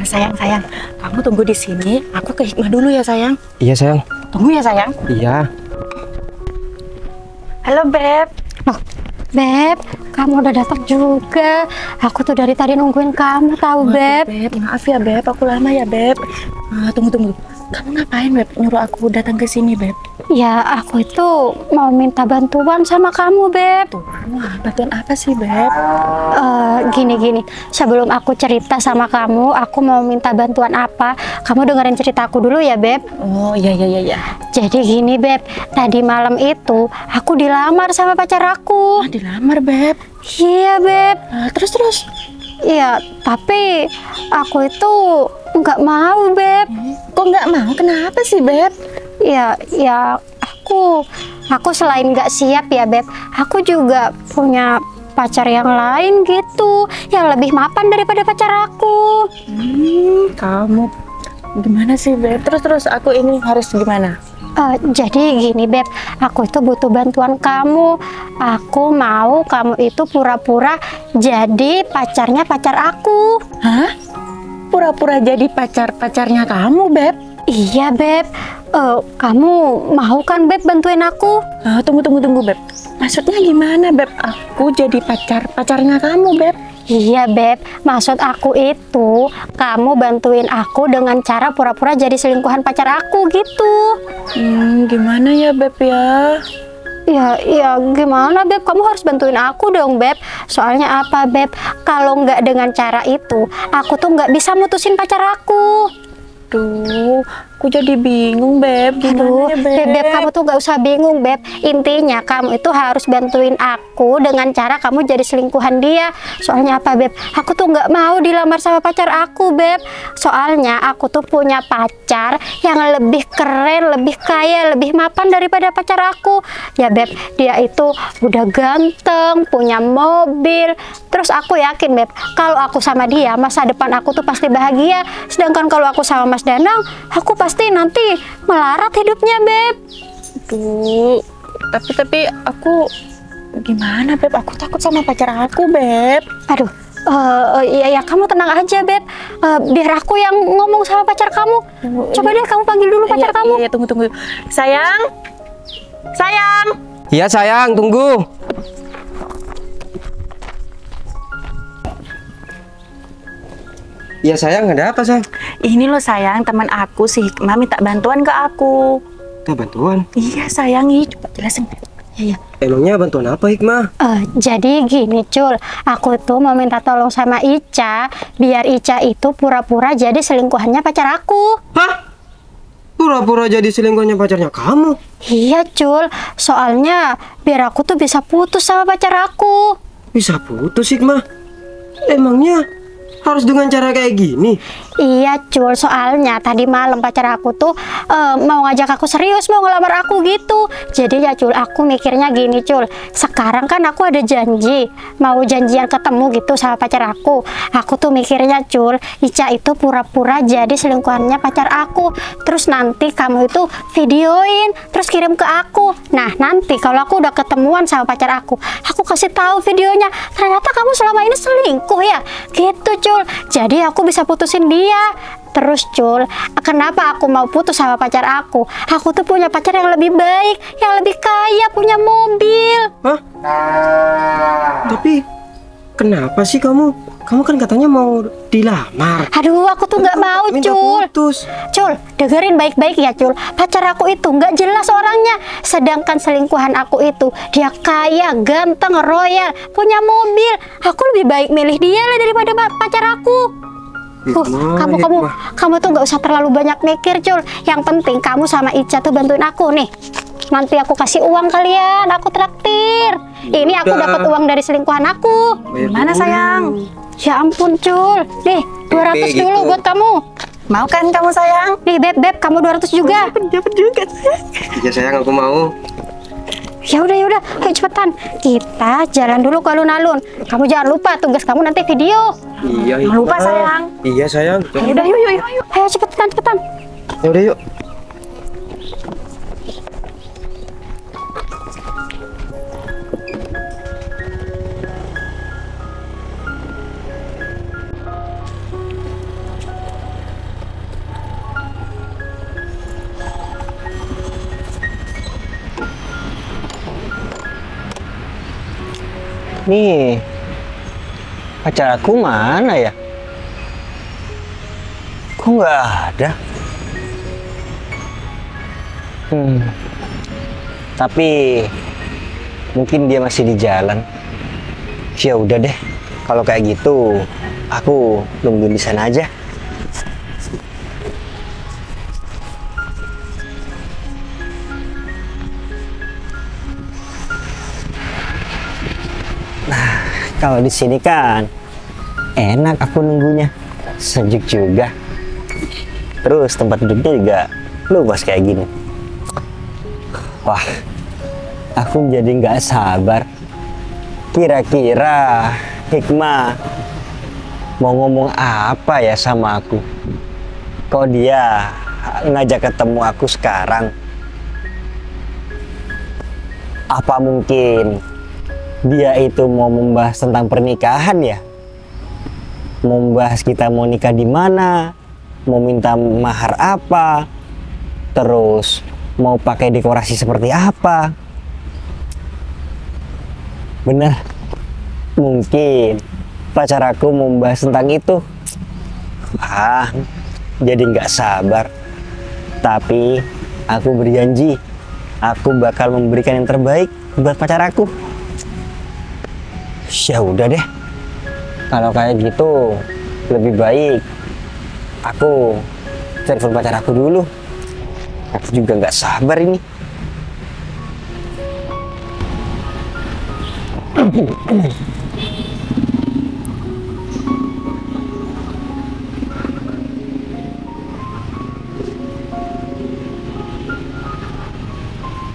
Sayang, kamu tunggu di sini. Aku ke Hikmah dulu ya sayang. Iya sayang. Tunggu ya sayang. Iya. Halo Beb. Oh, Beb, kamu udah datang juga. Aku tuh dari tadi nungguin kamu, tahu Beb. Beb, maaf ya Beb, aku lama ya Beb. Tunggu. Kamu ngapain Beb? Nyuruh aku datang ke sini Beb? Ya, aku itu mau minta bantuan sama kamu, Beb. Wah, bantuan apa sih Beb? Gini. Sebelum aku cerita sama kamu, aku mau minta bantuan apa? Kamu dengerin ceritaku dulu ya, Beb. Oh iya. Jadi gini, Beb. Tadi malam itu aku dilamar sama pacar aku. Dilamar Beb? Iya, Beb. Terus? Iya, tapi aku itu nggak mau, Beb. Kok nggak mau? Kenapa sih Beb? Ya, aku selain nggak siap ya, Beb. Aku juga punya pacar yang lain gitu, yang lebih mapan daripada pacar aku. Kamu gimana sih Beb? Terus aku ini harus gimana? Jadi gini Beb, aku itu butuh bantuan kamu. Aku mau kamu itu pura-pura jadi pacarnya pacar aku. Hah? Pura-pura jadi pacarnya kamu Beb? Iya Beb. Kamu mau kan Beb bantuin aku? Tunggu Beb. Maksudnya gimana Beb? Aku jadi pacarnya kamu Beb? Iya Beb, maksud aku itu kamu bantuin aku dengan cara pura-pura jadi selingkuhan pacar aku gitu. Gimana ya Beb ya? Ya gimana Beb, kamu harus bantuin aku dong Beb. Soalnya apa Beb, kalau nggak dengan cara itu aku tuh nggak bisa mutusin pacar aku. Duh, aku jadi bingung Beb. Aduh, Gimana ya, Beb, kamu tuh gak usah bingung Beb. Intinya kamu itu harus bantuin aku dengan cara kamu jadi selingkuhan dia. Soalnya apa Beb, aku tuh gak mau dilamar sama pacar aku Beb. Soalnya aku tuh punya pacar yang lebih keren, lebih kaya, lebih mapan daripada pacar aku. Ya Beb, dia itu udah ganteng, punya mobil. Terus aku yakin Beb, kalau aku sama dia masa depan aku tuh pasti bahagia. Sedangkan kalau aku sama Mas Danang, aku pasti nanti melarat hidupnya Beb. Duh, tapi aku gimana Beb? Aku takut sama pacar aku Beb. Aduh, ya kamu tenang aja Beb. Biar aku yang ngomong sama pacar kamu. Coba deh kamu panggil dulu pacar kamu. Iya, tunggu. Sayang. Iya sayang, tunggu. Iya sayang, ada apa sayang? Ini loh sayang, teman aku si Hikmah minta bantuan ke aku. Minta bantuan? Iya sayang, coba jelasin. Iya. Emangnya bantuan apa Hikmah? Jadi gini Cul, aku tuh mau minta tolong sama Ica, biar Ica itu pura-pura jadi selingkuhannya pacar aku. Hah? Pura-pura jadi selingkuhannya pacarnya kamu? Iya Cul, soalnya biar aku tuh bisa putus sama pacar aku. Bisa putus Hikmah? Emangnya harus dengan cara kayak gini? Iya Cul, soalnya tadi malam pacar aku tuh mau ngajak aku serius, mau ngelamar aku gitu. Jadi ya Cul, aku mikirnya gini Cul, sekarang kan aku ada janji, mau janjian ketemu gitu sama pacar aku. Aku tuh mikirnya Cul, Ica itu pura-pura jadi selingkuhannya pacar aku. Terus nanti kamu itu videoin, terus kirim ke aku. Nah nanti kalau aku udah ketemuan sama pacar aku kasih tahu videonya, ternyata kamu selama ini selingkuh ya, gitu Cul. Jadi aku bisa putusin dia. Terus Cul, kenapa aku mau putus sama pacar aku? Aku tuh punya pacar yang lebih baik, yang lebih kaya, punya mobil. Hah? Tapi kenapa sih kamu kan katanya mau dilamar? Aduh, aku tuh nggak mau minta Cul. putus. Cul, dengerin baik-baik ya Cul. Pacar aku itu nggak jelas orangnya. Sedangkan selingkuhan aku itu dia kaya, ganteng, royal, punya mobil. Aku lebih baik milih dia lah daripada pacar aku. Kamu tuh nggak usah terlalu banyak mikir Cul. Yang penting kamu sama Ica tuh bantuin aku nih. Nanti aku kasih uang kalian, aku traktir. Ini aku dapat uang dari selingkuhan aku. Gimana sayang? Ya ampun Cul. Nih, 200 dulu gitu. buat kamu. Mau kan kamu sayang? Nih Beb, kamu 200 juga. Dapat juga sayang. Iya sayang, aku mau. Ya udah, ayo cepetan. Kita jalan dulu ke alun-alun. Kamu jangan lupa tugas kamu nanti video. Iya, Jangan lupa sayang. Iya sayang. Ayo udah yuk. Ayo cepetan. Ya udah yuk. Nih, pacar aku mana ya? Kok nggak ada? Tapi mungkin dia masih di jalan. Ya udah deh, kalau kayak gitu, aku nungguin di sana aja. Kalau di sini kan enak aku nunggunya, sejuk juga. Terus tempat duduknya juga luas kayak gini. Wah, aku jadi nggak sabar. Kira-kira Hikmah mau ngomong apa ya sama aku? Kok dia ngajak ketemu aku sekarang? Apa mungkin dia itu mau membahas tentang pernikahan ya? Mau membahas kita mau nikah di mana, mau minta mahar apa, terus mau pakai dekorasi seperti apa. Bener, mungkin pacar aku mau membahas tentang itu. Jadi nggak sabar. Tapi aku berjanji, aku bakal memberikan yang terbaik buat pacar aku. Ya udah deh, kalau kayak gitu lebih baik aku telepon pacar aku dulu. Aku juga nggak sabar ini.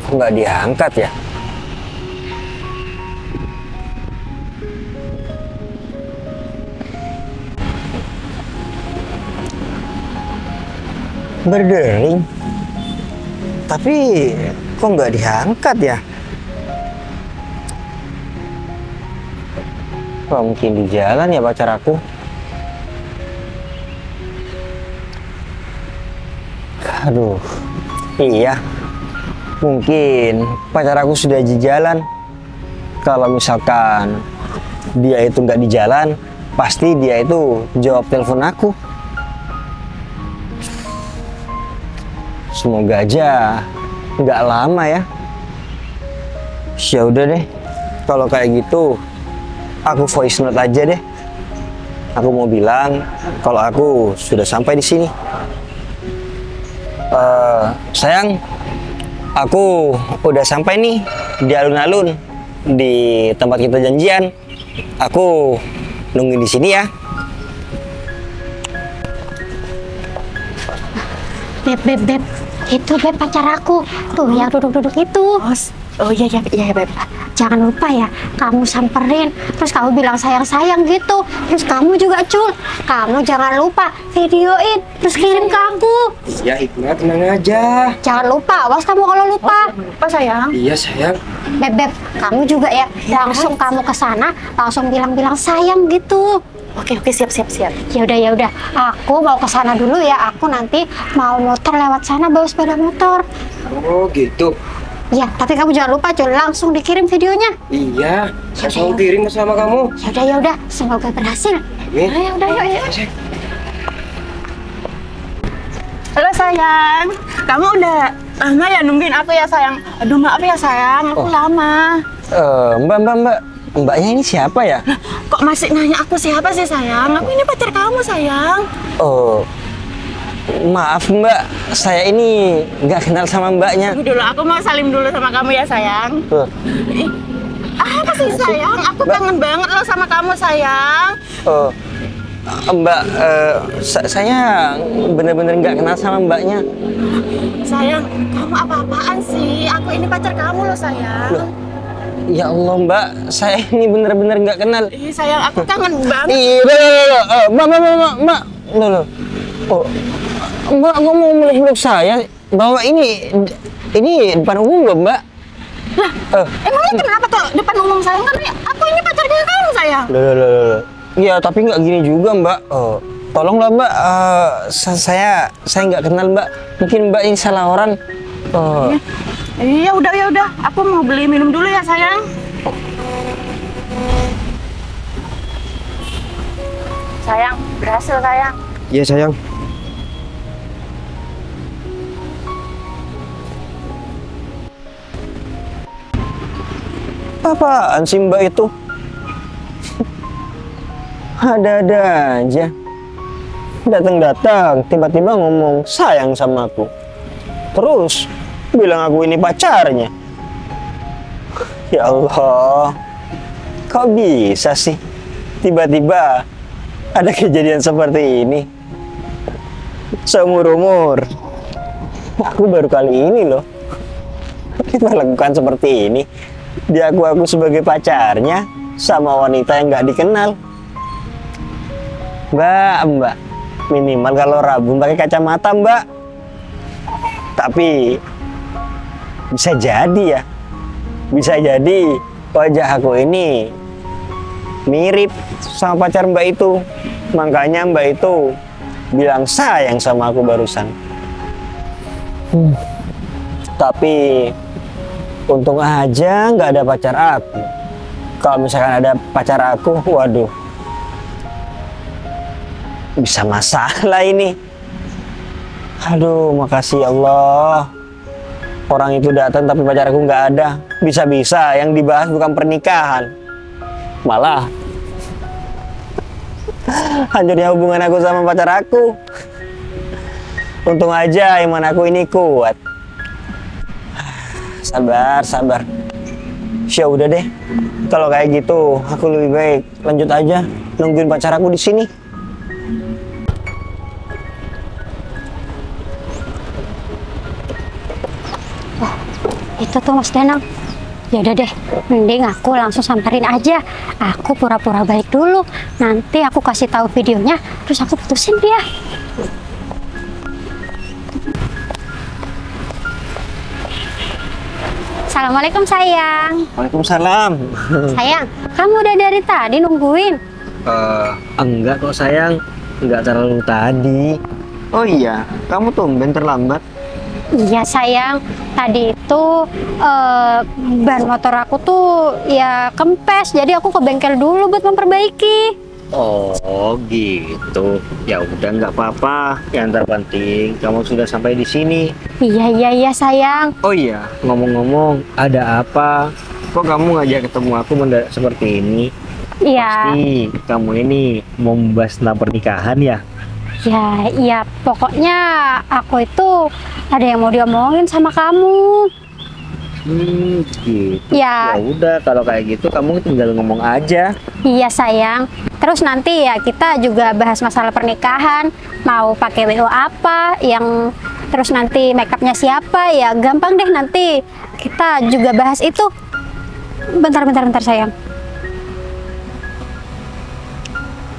Kok nggak diangkat ya? Berdering, tapi kok nggak diangkat ya? Wah, mungkin di jalan ya pacar aku. Aduh, iya, mungkin pacar aku sudah di jalan. Kalau misalkan dia itu nggak di jalan, pasti dia itu jawab telepon aku. Semoga aja nggak lama ya. Ya udah deh, kalau kayak gitu aku voice note aja deh. Aku mau bilang kalau aku sudah sampai di sini. Sayang, aku udah sampai nih di alun-alun, di tempat kita janjian. Aku nungguin di sini ya. Beb, itu Beb pacar aku tuh yang duduk-duduk itu. Oh iya Beb. Jangan lupa ya, kamu samperin, terus kamu bilang sayang-sayang gitu. Terus kamu juga Cul, kamu jangan lupa videoin, terus kirim ke aku. Ya Hikmah, tenang aja. Jangan lupa, awas kamu kalau lupa. Lupa sayang. Iya sayang. Beb, kamu juga ya, langsung kamu ke sana, langsung bilang-bilang sayang gitu. Oke siap. Ya udah, aku mau ke sana dulu ya. Aku nanti mau muter lewat sana bawa sepeda motor. Oh gitu. Ya, tapi kamu jangan lupa Cul, langsung dikirim videonya. Iya, saya selalu kirim sama kamu. Ya udah, semoga berhasil. Amin. Ya udah, yuk. Halo sayang, kamu udah lama ya nungguin aku ya sayang? Aduh maaf ya sayang, aku lama. Mbaknya ini siapa ya? Kok masih nanya aku siapa sih sayang? Aku ini pacar kamu sayang. Oh, maaf Mbak, saya ini nggak kenal sama Mbaknya. Dulu aku mau salim dulu sama kamu ya sayang. Apa sih sayang? Aku kangen banget loh sama kamu sayang. Oh, Mbak, saya bener-bener nggak kenal sama Mbaknya. Sayang, kamu apa-apaan sih? Aku ini pacar kamu loh sayang. Loh, ya Allah Mbak, saya ini bener-bener nggak kenal. Ih sayang, aku kangen banget. Mbak, loh. Oh, Mbak, nggak mau meluk-meluk saya? Bawa ini depan umum loh Mbak. Lah, emangnya kenapa tuh depan umum sayang? Kan aku ini pacarnya kamu sayang. Loh. Ya tapi nggak gini juga Mbak. Tolonglah Mbak, saya nggak kenal Mbak. Mungkin Mbak ini salah orang. Ya udah. Aku mau beli minum dulu ya sayang. Sayang, berhasil sayang. Iya sayang. Apaan sih Mbak itu? Ada-ada aja. Datang-datang, tiba-tiba ngomong sayang sama aku. Terus bilang aku ini pacarnya. Ya Allah, kok bisa sih tiba-tiba ada kejadian seperti ini? Seumur-umur aku baru kali ini loh kita lakukan seperti ini. Dia aku sebagai pacarnya sama wanita yang nggak dikenal. Mbak, minimal kalau Rabun pakai kacamata Mbak. Tapi bisa jadi ya, bisa jadi wajah aku ini mirip sama pacar Mbak itu. Makanya Mbak itu bilang sayang sama aku barusan. Tapi untung aja nggak ada pacar aku. Kalau misalkan ada pacar aku, waduh, bisa masalah ini. Aduh, makasih Allah. Orang itu datang tapi pacar aku nggak ada. Bisa-bisa yang dibahas bukan pernikahan, malah hancurnya hubungan aku sama pacar aku. Untung aja iman aku ini kuat. Sabar. Ya udah deh. Kalau kayak gitu, aku lebih baik lanjut aja nungguin pacar aku di sini. Oh, itu tuh Mas Danang. Ya udah deh, mending aku langsung samperin aja. Aku pura-pura balik dulu. Nanti aku kasih tahu videonya, terus aku putusin dia. Assalamualaikum sayang. Waalaikumsalam. Sayang, kamu udah dari tadi nungguin? Enggak kok sayang, enggak terlalu tadi. Oh iya, kamu tumben terlambat. Iya sayang, tadi itu ban motor aku tuh ya kempes, jadi aku ke bengkel dulu buat memperbaiki. Oh gitu. Ya udah nggak apa-apa. Yang terpenting kamu sudah sampai di sini. Iya sayang. Oh iya, ngomong-ngomong, ada apa? Kok kamu ngajak ketemu aku mendadak seperti ini? Iya. Pasti kamu ini mau membahas tentang pernikahan ya? Ya, pokoknya aku itu ada yang mau diomongin sama kamu. Gitu. Ya. Ya udah, kalau kayak gitu kamu tinggal ngomong aja. Iya sayang. Terus nanti ya kita juga bahas masalah pernikahan. Mau pakai WO apa, yang terus nanti makeupnya siapa, ya gampang deh, nanti kita juga bahas itu. Bentar sayang.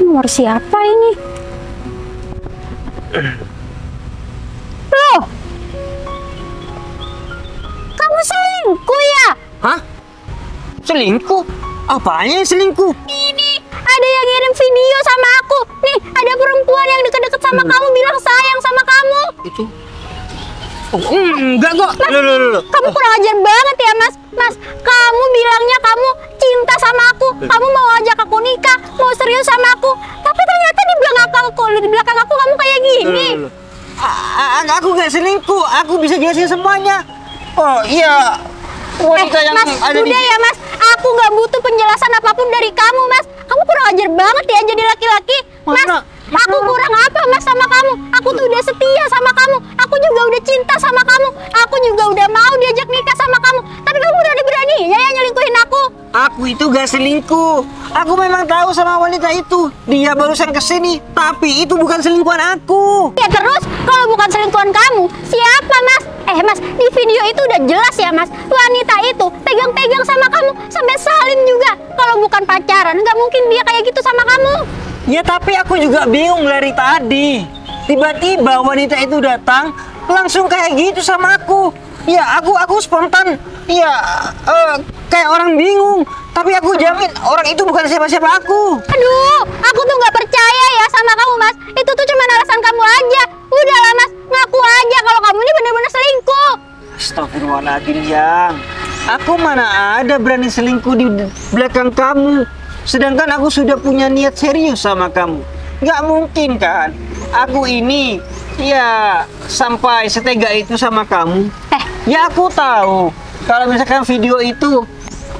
Nomor siapa ini? Loh, kamu selingkuh ya? Hah? Selingkuh? Apanya yang selingkuh? Ini ada yang ngirim video sama aku. Nih, ada perempuan yang deket-deket sama kamu bilang sayang sama kamu. Itu? Oh, enggak kok. Mas, kamu kurang ajar banget ya, Mas. Mas, kamu bilangnya kamu cinta sama aku. Kamu mau ajak aku nikah, mau serius sama aku. Tapi ternyata di belakang aku kamu kayak gini. Aku nggak selingkuh. Aku bisa jelasin semuanya. Oh iya. Wanita yang Mas, ada di udah ya, Mas. Aku nggak butuh penjelasan apapun dari kamu, Mas. Kamu kurang ajar banget ya jadi laki-laki. Mas, aku kurang apa, Mas, sama kamu? Aku tuh udah setia sama kamu. Aku juga udah cinta sama kamu. Aku juga udah mau diajak nikah sama kamu. Tapi kamu berani-beraninya ya nyelingkuhin aku. Aku itu gak selingkuh. Aku memang tahu sama wanita itu. Dia barusan kesini, tapi itu bukan selingkuhan aku. Ya terus, kalau bukan selingkuhan kamu, siapa, Mas? Mas, di video itu udah jelas ya, Mas. Wanita itu pegang-pegang sama kamu, sampai salin juga. Kalau bukan pacaran, nggak mungkin dia kayak gitu sama kamu. Ya tapi aku juga bingung dari tadi. Tiba-tiba wanita itu datang, langsung kayak gitu sama aku. Ya aku spontan. Ya kayak orang bingung. Tapi aku jamin orang itu bukan siapa-siapa aku. Aduh, aku tuh nggak percaya ya sama kamu, Mas. Itu tuh cuma alasan kamu aja. Udahlah, Mas, ngaku aja kalau kamu ini benar-benar selingkuh. Astagfirullahaladzim, Yang. Aku mana ada berani selingkuh di belakang kamu. Sedangkan aku sudah punya niat serius sama kamu. Nggak mungkin kan? Aku ini ya sampai setega itu sama kamu. Ya aku tahu kalau misalkan video itu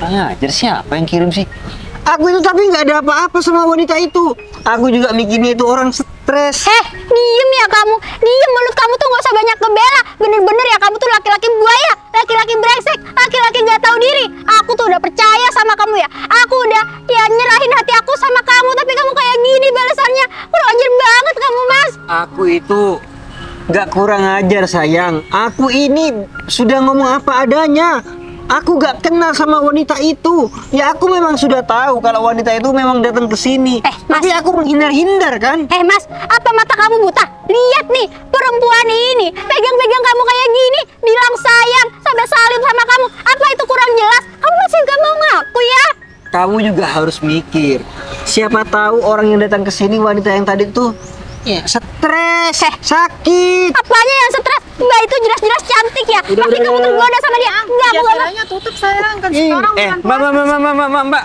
ajar siapa yang kirim sih? Aku itu tapi nggak ada apa-apa sama wanita itu. Aku juga mikirnya itu orang stres. Diem ya kamu. Diem, mulut kamu tuh nggak usah banyak ngebela. Bener-bener ya kamu tuh laki-laki buaya, laki-laki brengsek, laki-laki nggak tahu diri. Aku tuh udah percaya sama kamu ya. Aku udah ya nyerahin hati aku sama kamu, tapi kamu kayak gini balasannya. Kurang ajar banget kamu, Mas. Aku itu nggak kurang ajar sayang. Aku ini sudah ngomong apa adanya. Aku gak kenal sama wanita itu. Ya aku memang sudah tahu kalau wanita itu memang datang ke sini. Mas. Tapi aku menghindar-hindar kan. Mas, apa mata kamu buta? Lihat nih, perempuan ini pegang-pegang kamu kayak gini, bilang sayang, sampai salim sama kamu. Apa itu kurang jelas? Kamu masih gak mau ngaku ya? Kamu juga harus mikir. Siapa tahu orang yang datang ke sini wanita yang tadi tuh ya stres, sakit. Apanya yang stres? Mbak itu jelas-jelas cantik ya. Tapi kamu tergoda sama dia. Enggak, aku Sayangnya tutup sayang kan sekarang Mbak,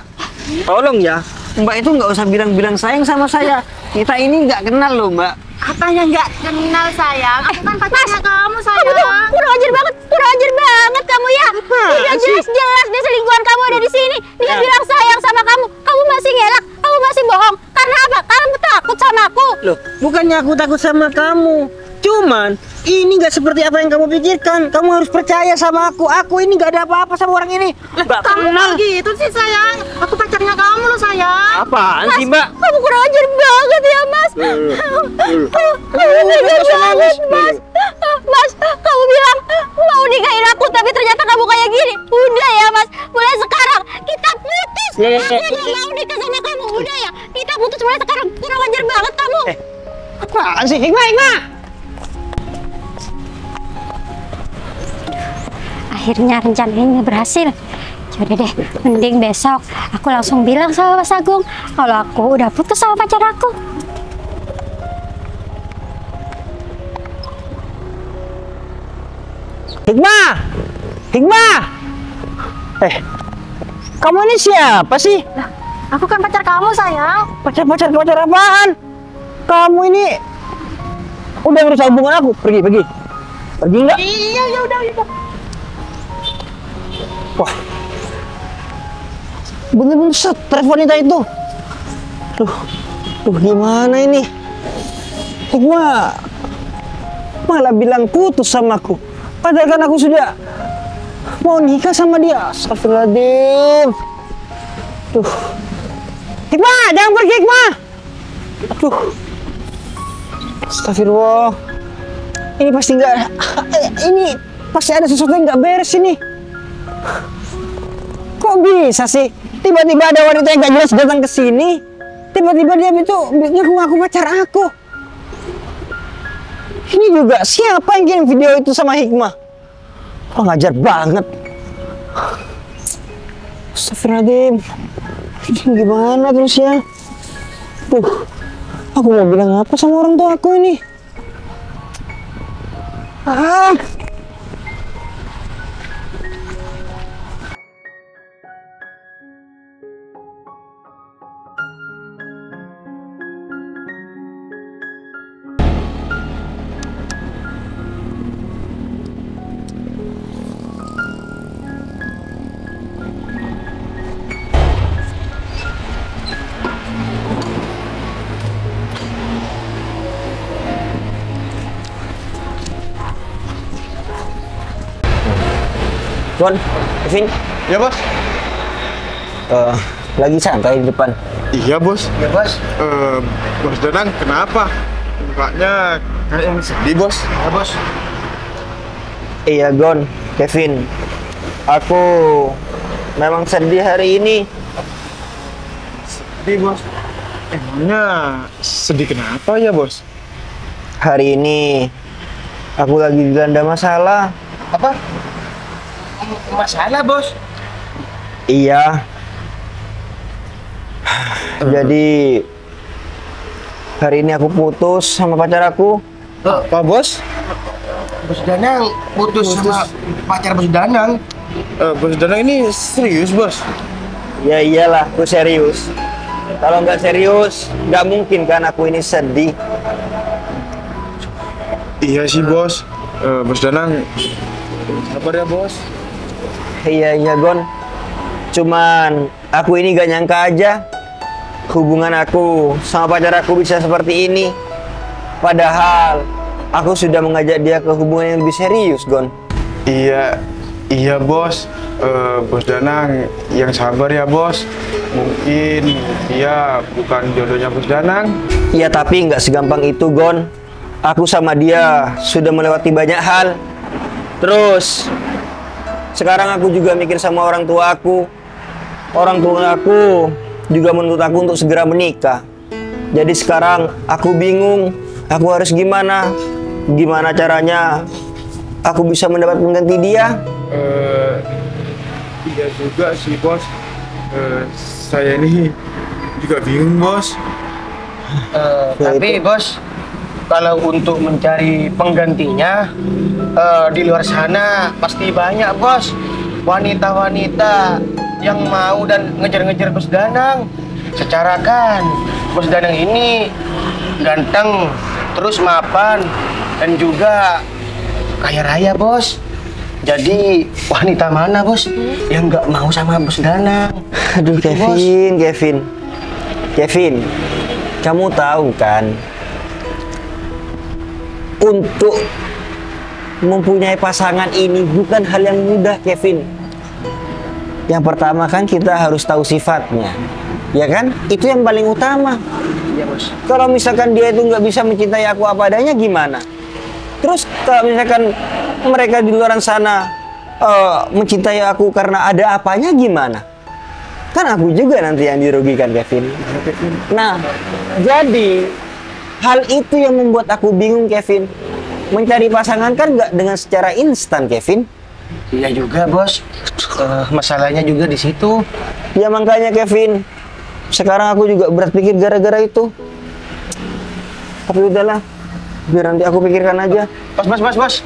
tolong ya. Mbak itu nggak usah bilang-bilang sayang sama saya. Kita ini nggak kenal loh, Mbak. Apanya nggak kenal sayang? Aku kan pacarnya kamu sayang. Kamu tuh kurang ajar banget kamu ya. Udah jelas-jelas dia selingkuhan kamu ada di sini. Dia bilang sayang sama kamu. Kamu masih ngelak, kamu masih bohong. Karena apa? Kamu takut sama aku. Loh, bukannya aku takut sama kamu. Cuman ini nggak seperti apa yang kamu pikirkan. Kamu harus percaya sama aku. Aku ini nggak ada apa-apa sama orang ini. Nggak Kamu kenal. gitu sih sayang. Aku pacarnya kamu loh sayang. Apaan sih, Mbak? Kamu kurang ajar banget ya, Mas. Kamu tega banget, Mas. Mas, kamu bilang mau nikahin aku, tapi ternyata kamu kayak gini. Udah ya, Mas. Mulai sekarang kita putus. Aku nggak mau nikah sama kamu. Udah ya, kita putus mulai sekarang. Kurang ajar banget kamu. Apaan sih? Hikmah. Akhirnya rencana ini berhasil. Yaudah deh, mending besok aku langsung bilang sama Mas Agung kalau aku udah putus sama pacar aku. Hikmah. Kamu ini siapa sih? Aku kan pacar kamu sayang. Pacar apaan? Kamu ini udah merusak hubungan aku. Pergi nggak? Iya ya udah. Wah, bener-bener stres wanita itu. Duh, gimana ini? Hikmah malah bilang putus sama aku. Padahal kan aku sudah mau nikah sama dia. Astagfirullahaladzim. Duh, Hikmah, jangan pergi Hikmah. Aduh, astagfirullah. Ini pasti ada sesuatu yang nggak beres ini. Kok bisa sih? Tiba-tiba ada wanita yang gak jelas datang ke sini. Tiba-tiba dia itu ngaku pacar aku. Ini juga siapa yang kirim video itu sama Hikmah? Wah, ngajar banget. Astagfirullahaladzim. Gimana terus ya? Aku mau bilang apa sama orang tua aku ini? Gon, Kevin. Ya bos. Lagi santai di depan. Iya bos. Ya bos. Bos Danang kenapa? Mukanya kayak yang sedih bos. Ya bos. Iya Gon, Kevin. Aku memang sedih hari ini. Sedih bos. Emangnya sedih kenapa ya bos? Hari ini aku lagi dilanda masalah. Apa? Masalah bos? Iya. Jadi hari ini aku putus sama pacar aku. Apa bos? Bos Danang putus sama pacar Bos Danang. Bos Danang ini serius bos? Ya iyalah, aku serius. Kalau nggak serius, nggak mungkin kan aku ini sedih. Iya sih bos. Bos Danang, sabar ya bos. Iya Gon. Cuman aku ini gak nyangka aja hubungan aku sama pacar aku bisa seperti ini. Padahal aku sudah mengajak dia ke hubungan yang lebih serius, Gon. Iya bos. Bos Danang yang sabar ya bos. Mungkin dia bukan jodohnya Bos Danang. Iya tapi nggak segampang itu, Gon. Aku sama dia sudah melewati banyak hal. Terus sekarang aku juga mikir sama orang tua aku. Orang tua aku juga menuntut aku untuk segera menikah. Jadi sekarang aku bingung, aku harus gimana? Gimana caranya aku bisa mendapat pengganti dia? Iya juga sih bos. Saya ini juga bingung bos. Tapi bos, kalau untuk mencari penggantinya di luar sana pasti banyak bos. Wanita-wanita yang mau dan ngejar-ngejar Bos Danang. Secara kan Bos Danang ini ganteng, terus mapan, dan juga kaya raya bos. Jadi wanita mana bos yang nggak mau sama Bos Danang? Aduh Gitu, Bos. Kevin, kamu tahu kan, untuk mempunyai pasangan ini bukan hal yang mudah, Kevin. Yang pertama kan kita harus tahu sifatnya, ya kan? Itu yang paling utama. Iya bos. Kalau misalkan dia itu nggak bisa mencintai aku apa adanya, gimana? Terus kalau misalkan mereka di luar sana mencintai aku karena ada apanya, gimana? Kan aku juga nanti yang dirugikan, Kevin. Nah, jadi hal itu yang membuat aku bingung, Kevin. Mencari pasangan kan nggak dengan secara instan, Kevin. Iya juga bos. Masalahnya juga di situ. Ya makanya, Kevin. Sekarang aku juga berat pikir gara-gara itu. Tapi udahlah, biar nanti aku pikirkan aja. Bos.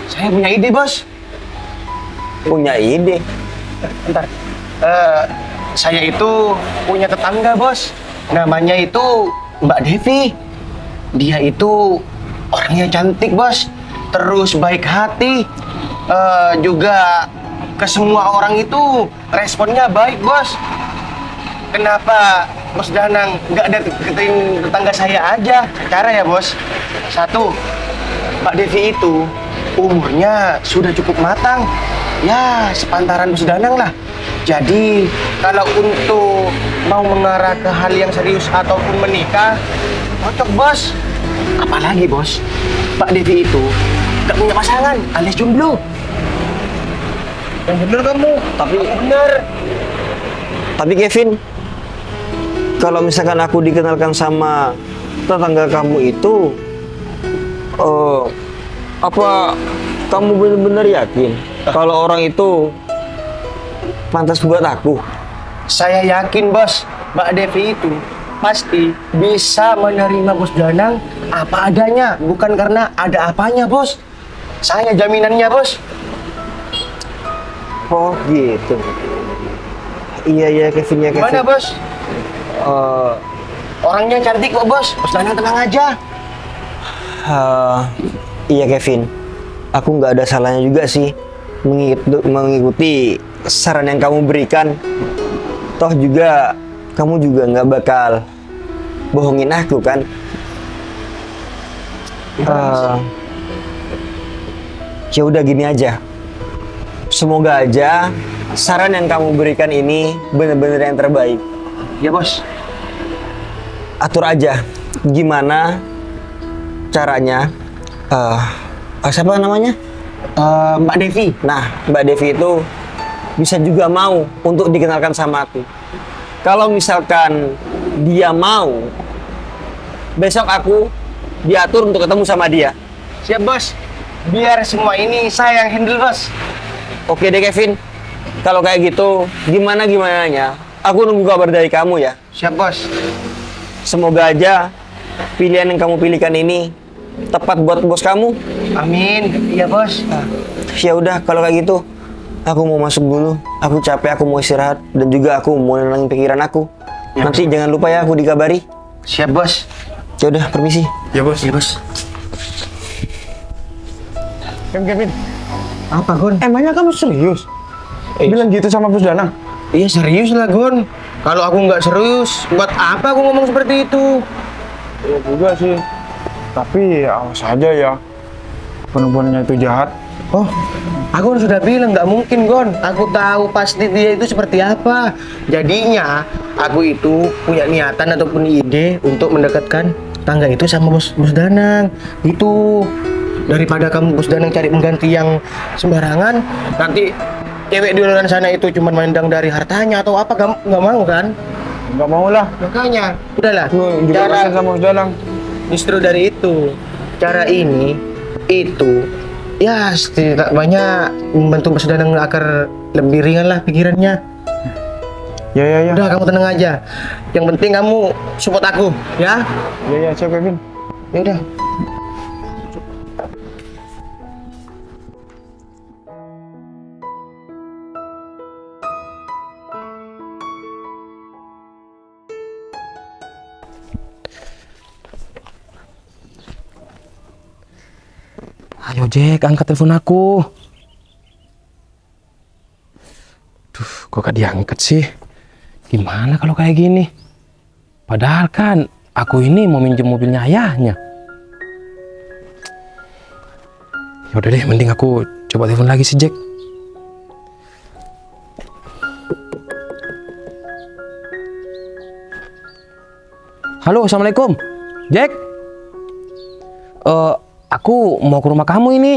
Saya punya ide bos. Punya ide? Bentar. Saya itu punya tetangga bos. Namanya itu Mbak Devi. Dia itu orangnya cantik bos. Terus baik hati. Juga ke semua orang itu responnya baik bos. Kenapa Bos Danang nggak deketin tetangga saya aja? Cara ya bos. Satu, Mbak Devi itu umurnya sudah cukup matang. Ya sepantaran Bos Danang lah. Jadi kalau untuk mau mengarah ke hal yang serius ataupun menikah, cocok bos. Apalagi bos, Mbak Devi itu nggak punya pasangan alias jomblo. Yang bener kamu, tapi bener. Tapi Kevin, kalau misalkan aku dikenalkan sama tetangga kamu itu, apa kamu benar-benar yakin kalau orang itu pantas buat aku? Saya yakin bos, Mbak Devi itu pasti bisa menerima Bos Danang apa adanya, bukan karena ada apanya bos. Saya jaminannya bos. Oh gitu. Iya Kevin ya Kevin. Gimana bos? Orangnya cantik kok bos. Bos Danang tenang aja. Iya Kevin, aku nggak ada salahnya juga sih mengikuti saran yang kamu berikan. Toh juga kamu juga nggak bakal bohongin aku kan. Ya udah gini aja. Semoga aja saran yang kamu berikan ini benar-benar yang terbaik. Ya bos. Atur aja gimana caranya. Siapa namanya? Mbak Devi. Nah, Mbak Devi itu bisa juga mau untuk dikenalkan sama aku. Kalau misalkan dia mau, besok aku diatur untuk ketemu sama dia. Siap bos. Biar semua ini saya yang handle bos. Oke deh Kevin. Kalau kayak gitu, gimananya? Aku nunggu kabar dari kamu ya. Siap bos. Semoga aja pilihan yang kamu pilihkan ini tepat buat bos kamu. Amin. Iya bos. Ya udah kalau kayak gitu, aku mau masuk dulu. Aku capek, aku mau istirahat dan juga aku mau nenangin pikiran aku. Nanti jangan lupa ya aku dikabari. Siap, Bos. Ya udah, permisi. Ya bos. Iya, Bos. Kevin, Apa, Gon? emangnya kamu serius? Bilang gitu sama Bos Danang? Iya serius lah, Gon. Kalau aku nggak serius, buat apa aku ngomong seperti itu? Iya juga sih. Tapi awas aja ya. Perempuannya itu jahat. Oh, aku kan sudah bilang nggak mungkin, Gon. Aku tahu pasti dia itu seperti apa. Jadinya, aku itu punya niatan ataupun ide untuk mendekatkan tangga itu sama Bos Danang. Itu daripada kamu Bos Danang cari pengganti yang sembarangan, nanti cewek di luar sana itu cuma mandang dari hartanya atau apa, nggak mau kan? Nggak mau lah. Makanya, udahlah. Gue juga kasihan sama Bos Danang. Justru dari itu, cara ini itu ya setidaknya membantu Bos Danang agar lebih ringan lah pikirannya. Ya. Udah, kamu tenang aja. Yang penting kamu support aku, ya. Ya, siap Kevin. Ya udah. Ayo Jack, angkat telepon aku. Duh, kok gak diangkat sih? Gimana kalau kayak gini? Padahal kan aku ini mau minjem mobilnya ayahnya. Ya udah deh, mending aku coba telepon lagi si Jack. Halo, assalamualaikum, Jack. Aku mau ke rumah kamu ini.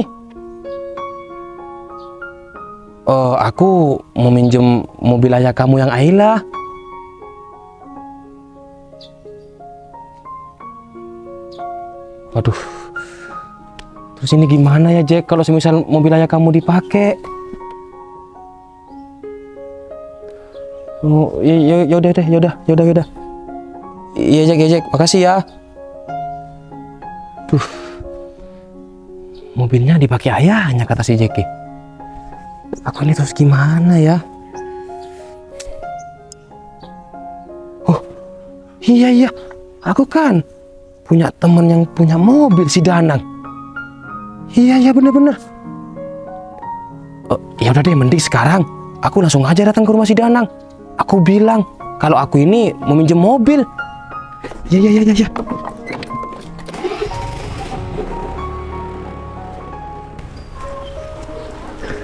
Aku mau minjem mobil ayah kamu yang Ayla. Waduh. Terus ini gimana ya Jack kalau semisal mobil ayah kamu dipakai? Oh, ya udah. Iya Jack, makasih ya. Duh. Mobilnya dipakai ayahnya kata si Jeki. Aku ini terus gimana ya? Oh, iya. Aku kan punya temen yang punya mobil si Danang. Iya bener. Ya udah deh, mending sekarang aku langsung aja datang ke rumah si Danang. Aku bilang kalau aku ini mau minjem mobil. Ya.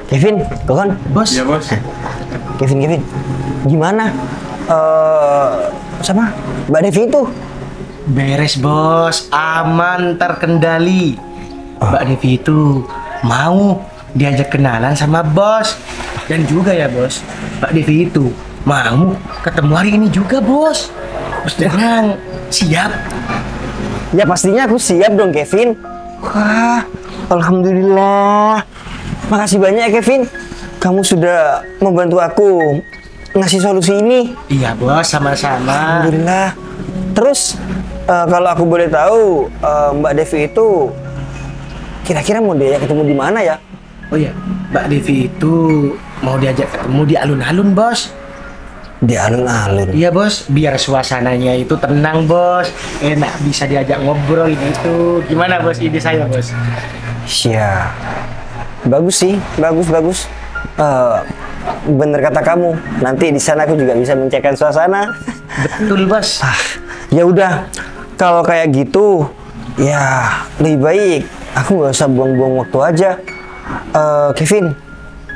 Kevin, Kokon. Bos. Iya bos. Kevin. Gimana? Sama Mbak Devi itu? Beres, Bos. Aman, terkendali. Mbak Devi itu mau diajak kenalan sama Bos. Dan juga ya, Bos, Mbak Devi itu mau ketemu hari ini juga, Bos. Bos Danang siap? Ya pastinya aku siap dong, Kevin. Wah, alhamdulillah. Makasih banyak ya, Kevin. Kamu sudah membantu aku ngasih solusi ini. Iya, Bos, sama-sama. Alhamdulillah. Terus kalau aku boleh tahu, Mbak Devi itu kira-kira mau diajak ketemu di mana ya? Oh iya, Mbak Devi itu mau diajak ketemu di alun-alun, Bos. Di alun-alun. Iya, Bos, biar suasananya itu tenang, Bos. Enak, bisa diajak ngobrol gitu. Gimana, Bos, ide saya, Bos? Iya. Bagus sih, bagus. Bener kata kamu. Nanti di sana aku juga bisa mencairkan suasana. Betul, Bos. Ya udah, kalau kayak gitu, ya lebih baik aku nggak usah buang-buang waktu aja. Kevin,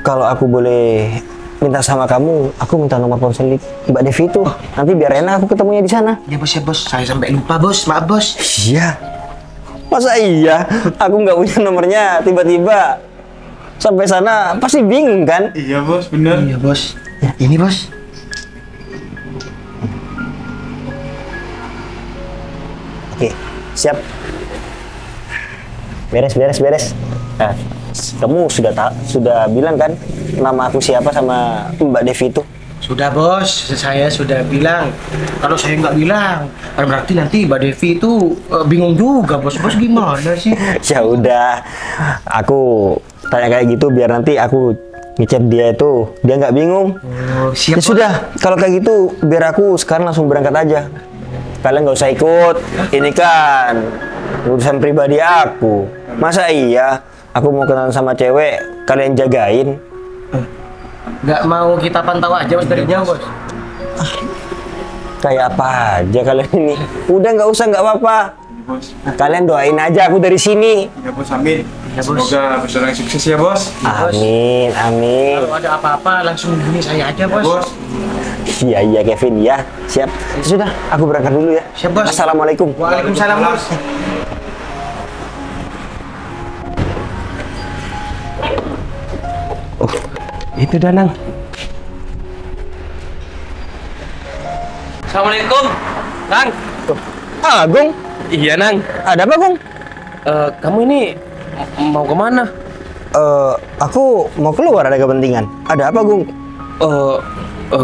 kalau aku boleh minta sama kamu, aku minta nomor ponsel Mbak Devi itu. Nanti biar enak aku ketemunya di sana. Ya, Bos. Saya sampai lupa, Bos. Maaf, Bos. Iya. Masa iya? Aku nggak punya nomornya. Tiba-tiba sampai sana pasti bingung kan? Iya bos, bener. Iya, Bos. Ya, ini, Bos. Oke, siap. Beres. Nah, kamu sudah bilang kan nama aku siapa sama Mbak Devi itu? Sudah, Bos. Saya sudah bilang. Kalau saya nggak bilang, kan berarti nanti Mbak Devi itu bingung juga, Bos. Bos gimana sih? Ya udah, aku tanya kayak gitu biar nanti aku ngechat dia itu, dia nggak bingung. Oh, Ya siap. sudah, kalau kayak gitu biar aku sekarang langsung berangkat aja. Kalian nggak usah ikut. Ini kan urusan pribadi aku. Masa iya aku mau kenalan sama cewek, kalian jagain? Nggak mau kita pantau aja bos dari jauh bos. Kayak apa aja kalian ini? Udah nggak usah, nggak apa-apa. Kalian doain aja aku dari sini. Ya bos, amin. Ya, Bos. Semoga Bos Danang sukses ya bos. Amin, amin. Kalau ada apa-apa langsung hubungi saya aja bos. Bos. Iya, iya Kevin, ya. Siap. Sudah, aku berangkat dulu ya. Siap, Bos. Assalamualaikum. Waalaikumsalam bos. Oh, itu Danang. Assalamualaikum, Nang. Agung, Iya, Nang. ada apa, Gung? Kamu ini mau kemana? Aku mau keluar, ada kepentingan. Ada apa, Gung?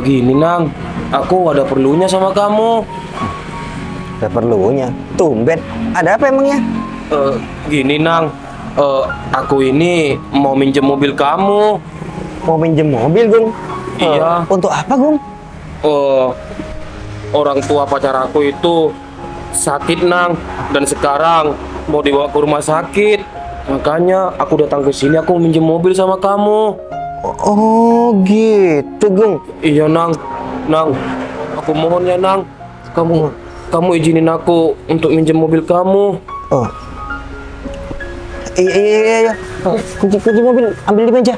Gini, Nang. Aku ada perlunya sama kamu. Ada perlunya. Tumben. Ada apa emangnya? Gini, Nang. Aku ini mau minjem mobil kamu. Mau pinjem mobil, Gung? Iya. Untuk apa, Gung? Orang tua pacar aku itu sakit, Nang, dan sekarang mau dibawa ke rumah sakit. Makanya aku datang ke sini, aku minjem mobil sama kamu. Oh, gitu, Gung. Iya, Nang. Nang, aku mohon ya, Nang. Kamu izinin aku untuk minjem mobil kamu. Oh. Iya. Kunci mobil, ambil di meja.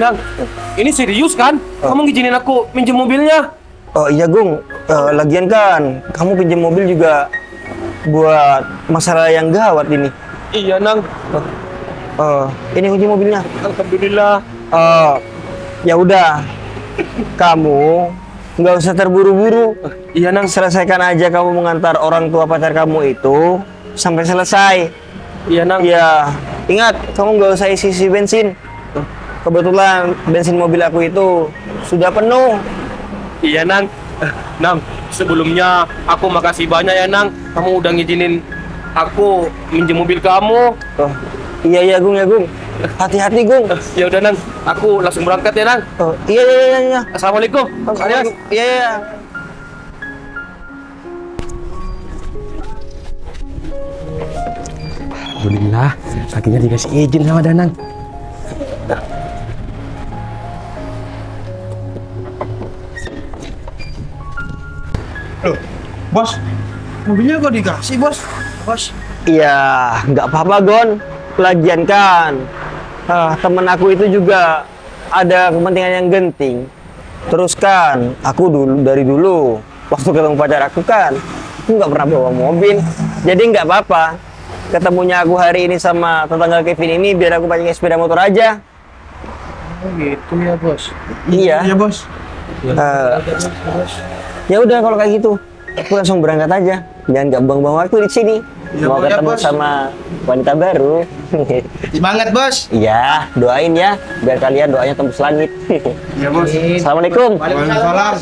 Nang, ini serius kan? Kamu ngizinin aku minjem mobilnya? Oh iya, Gung. Lagian kan, kamu pinjam mobil juga buat masalah yang gawat ini. Iya, Nang. Ini kunci mobilnya. Alhamdulillah. Ya udah, kamu nggak usah terburu-buru. Iya, Nang. Selesaikan aja kamu mengantar orang tua pacar kamu itu sampai selesai. Iya, Nang. Ya, ingat kamu nggak usah isi bensin. Kebetulan bensin mobil aku itu sudah penuh. Iya, Nang. Nang, sebelumnya aku makasih banyak ya, Nang. Kamu udah ngizinin aku minjem mobil kamu. Oh, iya Gung, ya Gung. Hati-hati, Gung. Ya udah, Nang. Aku langsung berangkat ya, Nang. Oh, iya. Assalamualaikum. Adios. Iya. Alhamdulillah, kakinya dikasih izin sama Danang. Loh, bos. Mobilnya kok dikasih, bos? Bos. Iya, nggak apa-apa, Gon. Lagian kan, temen aku itu juga ada kepentingan yang genting. Terus kan, aku dari dulu waktu ketemu pacar aku kan, aku nggak pernah bawa mobil. Jadi nggak apa-apa. Ketemunya aku hari ini sama tetangga Kevin ini biar aku pakai sepeda motor aja. Oh gitu ya bos. Iya. Iya, bos. Ya udah kalau kayak gitu, aku langsung berangkat aja. Jangan nggak buang-buang waktu di sini. Ya, Mau ya, ketemu Bos. sama wanita baru. Semangat bos. Iya, doain ya, biar kalian doanya tembus langit. Iya, bos. Assalamualaikum. Waalaikumsalam.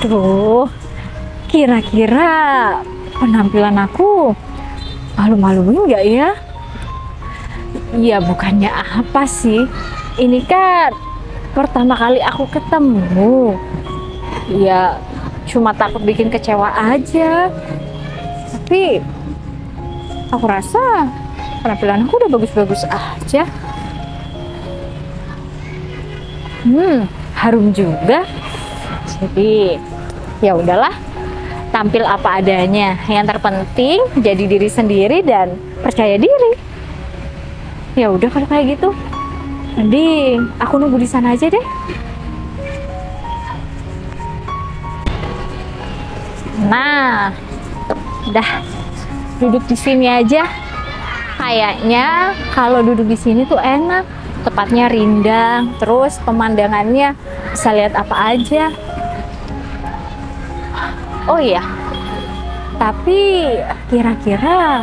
Tuh, kira-kira penampilan aku malu-maluin nggak ya? Ya bukannya apa sih, ini kan pertama kali aku ketemu. Ya cuma takut bikin kecewa aja. Tapi aku rasa penampilan aku udah bagus-bagus aja. Harum juga. Jadi ya udahlah, tampil apa adanya. Yang terpenting jadi diri sendiri dan percaya diri. Ya udah kalau kayak gitu, mending aku nunggu di sana aja deh. Nah, udah duduk di sini aja. Kayaknya kalau duduk di sini tuh enak, tempatnya rindang, terus pemandangannya bisa lihat apa aja. Oh iya, tapi kira-kira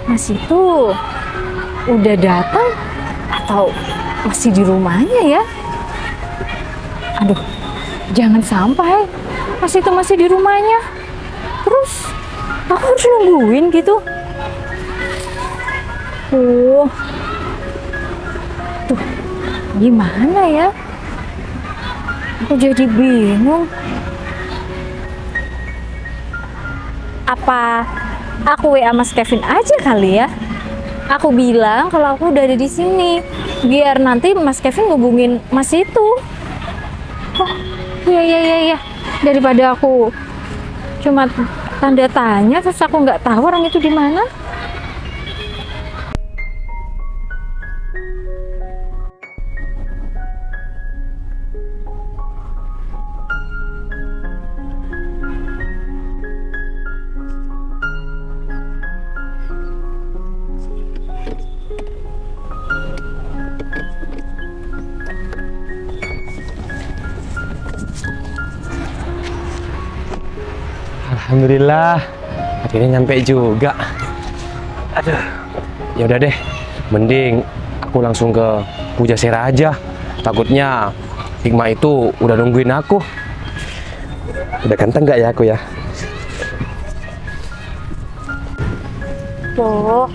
Mas itu udah datang atau masih di rumahnya ya? Aduh, jangan sampai Mas itu masih di rumahnya. Terus Aku harus nungguin gitu. Tuh, gimana ya? Aku jadi bingung. Apa aku WA Mas Kevin aja kali ya? Aku bilang kalau aku udah ada di sini, biar nanti Mas Kevin ngubungin Mas itu. Oh, iya. Daripada aku cuma tanda tanya terus aku nggak tahu orang itu di mana. Alhamdulillah, akhirnya nyampe juga. Aduh, ya udah deh, mending aku langsung ke Pujasera aja. Takutnya Hikmah itu udah nungguin aku. Udah ganteng nggak ya aku ya? Loh,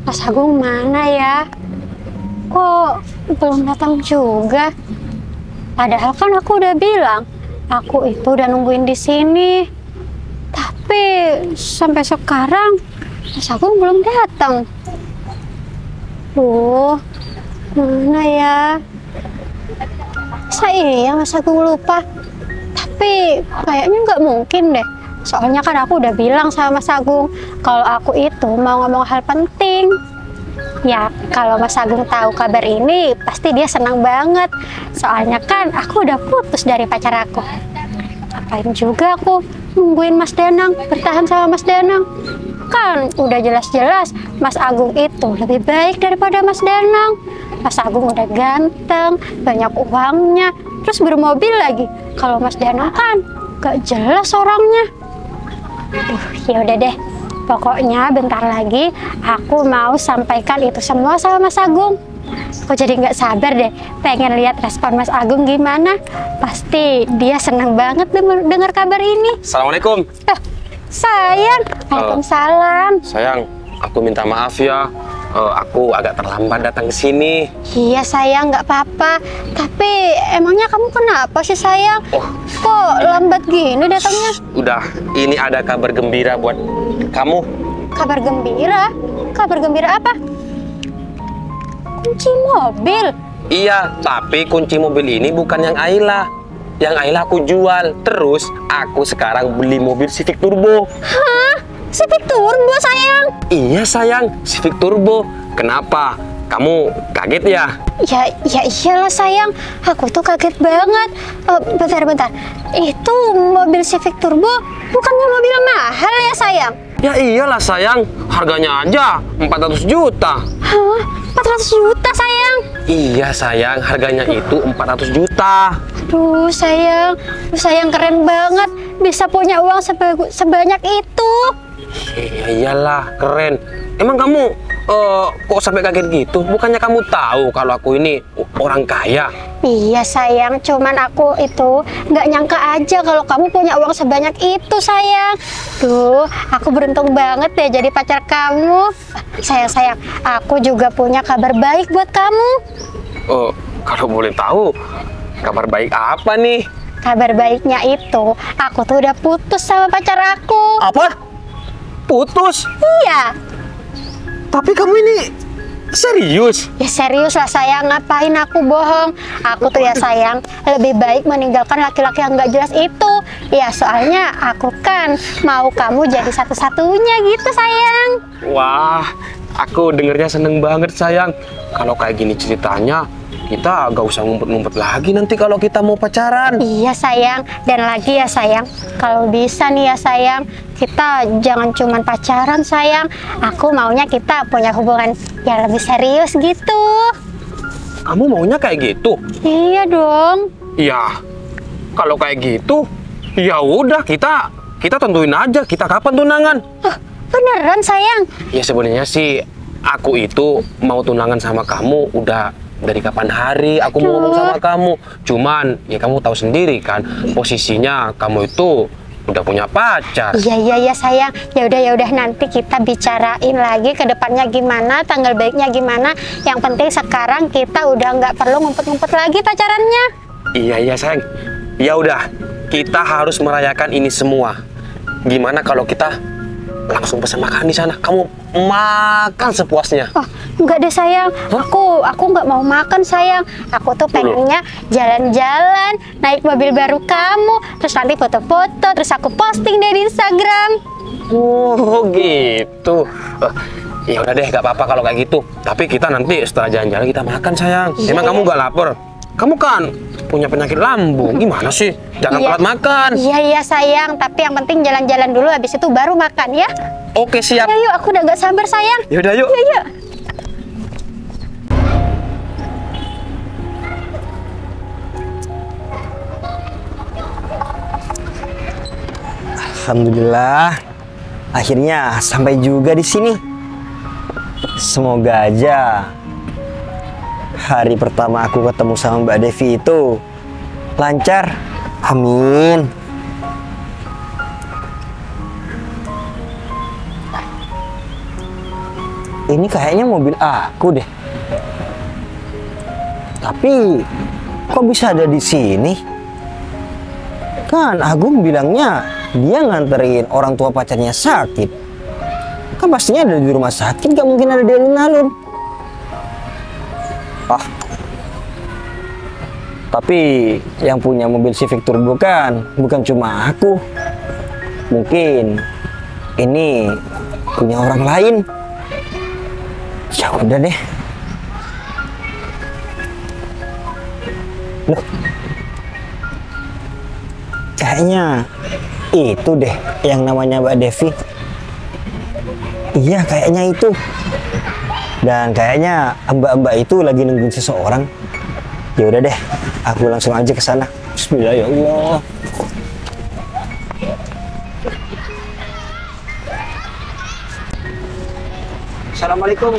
Mas Agung mana ya? Kok belum datang juga? Padahal kan aku udah bilang, aku itu udah nungguin di sini. Tapi sampai sekarang Mas Agung belum datang. Loh, mana ya? Iya Mas Agung lupa. Tapi kayaknya nggak mungkin deh. Soalnya kan aku udah bilang sama Mas Agung kalau aku itu mau ngomong hal penting. Ya, kalau Mas Agung tahu kabar ini, pasti dia senang banget. Soalnya kan aku udah putus dari pacar aku. Ngapain juga aku nungguin Mas Danang, bertahan sama Mas Danang. Kan udah jelas-jelas Mas Agung itu lebih baik daripada Mas Danang. Mas Agung udah ganteng, banyak uangnya, terus bermobil lagi. Kalau Mas Danang kan gak jelas orangnya. Ya udah deh. Pokoknya bentar lagi aku mau sampaikan itu semua sama Mas Agung. Aku jadi nggak sabar deh, pengen lihat respon Mas Agung gimana. Pasti dia senang banget dengar kabar ini. Assalamualaikum. Sayang, waalaikumsalam. Sayang, aku minta maaf ya. Aku agak terlambat datang ke sini. Iya sayang, nggak apa-apa. Tapi emangnya kamu kenapa sih sayang? Kok lambat gini datangnya? Udah, ini ada kabar gembira buat kamu. Kabar gembira? Kabar gembira apa? Kunci mobil? Iya, tapi kunci mobil ini bukan yang Ayla. Yang Ayla aku jual. Terus aku sekarang beli mobil Civic Turbo. Hah? Civic Turbo sayang? Iya sayang, Civic Turbo. Kenapa? Kamu kaget ya? Ya iyalah sayang, aku tuh kaget banget. Bentar. Itu mobil Civic Turbo bukannya mobil mahal ya sayang? Ya iyalah sayang, harganya aja 400 juta. Hah? 400 juta sayang? Iya sayang, harganya itu 400 juta. Aduh sayang keren banget. Bisa punya uang sebanyak itu. Ya iyalah, keren. Emang kamu kok sampai kaget gitu? Bukannya kamu tahu kalau aku ini orang kaya? Iya sayang, cuman aku itu nggak nyangka aja kalau kamu punya uang sebanyak itu sayang. Tuh, aku beruntung banget deh jadi pacar kamu. Sayang, aku juga punya kabar baik buat kamu. Kalau boleh tahu, kabar baik apa nih? Kabar baiknya itu, aku tuh udah putus sama pacar aku. Apa? Putus? Iya. Tapi kamu ini serius? Ya serius lah sayang, ngapain aku bohong? Aku tuh ya sayang, lebih baik meninggalkan laki-laki yang gak jelas itu. Ya soalnya aku kan mau kamu jadi satu-satunya gitu sayang. Wah, aku dengernya seneng banget sayang. Kalau kayak gini ceritanya, kita gak usah ngumpet-ngumpet lagi nanti kalau kita mau pacaran. Iya sayang, dan lagi ya sayang, kalau bisa nih ya sayang, kita jangan cuman pacaran sayang. Aku maunya kita punya hubungan yang lebih serius gitu. Kamu maunya kayak gitu? Iya dong. Iya. Kalau kayak gitu, ya udah kita tentuin aja kita kapan tunangan. Beneran sayang? Ya sebenarnya sih aku itu mau tunangan sama kamu udah dari kapan hari aku mau ngomong sama kamu. Cuman ya kamu tahu sendiri kan posisinya kamu itu udah punya pacar. Iya sayang. Ya udah nanti kita bicarain lagi ke depannya gimana, tanggal baiknya gimana. Yang penting sekarang kita udah nggak perlu ngumpet-ngumpet lagi pacarannya. Iya sayang. Ya udah, kita harus merayakan ini semua. Gimana kalau kita langsung pesan makan di sana? Kamu makan sepuasnya. Oh, enggak deh sayang. Aku nggak mau makan sayang. Aku tuh pengennya jalan-jalan, naik mobil baru kamu, terus nanti foto-foto, terus aku posting deh di Instagram. Oh gitu. Ya udah deh, nggak apa-apa kalau kayak gitu. Tapi kita nanti setelah jalan-jalan kita makan sayang. Emang kamu nggak lapar? Kamu kan punya penyakit lambung. Gimana sih? Jangan telat makan. Iya sayang. Tapi yang penting jalan-jalan dulu, habis itu baru makan ya. Oke siap. Yuk, aku udah nggak sabar sayang. Yaudah yuk. Yuk. Alhamdulillah, akhirnya sampai juga di sini. Semoga aja hari pertama aku ketemu sama Mbak Devi itu lancar. Amin. Ini kayaknya mobil aku deh. Tapi kok bisa ada di sini? Kan Agung bilangnya dia nganterin orang tua pacarnya sakit. Kan pastinya ada di rumah sakit, gak mungkin ada di alun-alun. Tapi yang punya mobil Civic Turbo kan bukan cuma aku. Mungkin ini punya orang lain. Ya udah deh. Loh, kayaknya itu deh yang namanya Mbak Devi. Iya, kayaknya itu. Dan kayaknya mbak-mbak itu lagi nungguin seseorang. Ya udah deh, aku langsung aja ke sana. Bismillah ya Allah. Assalamualaikum.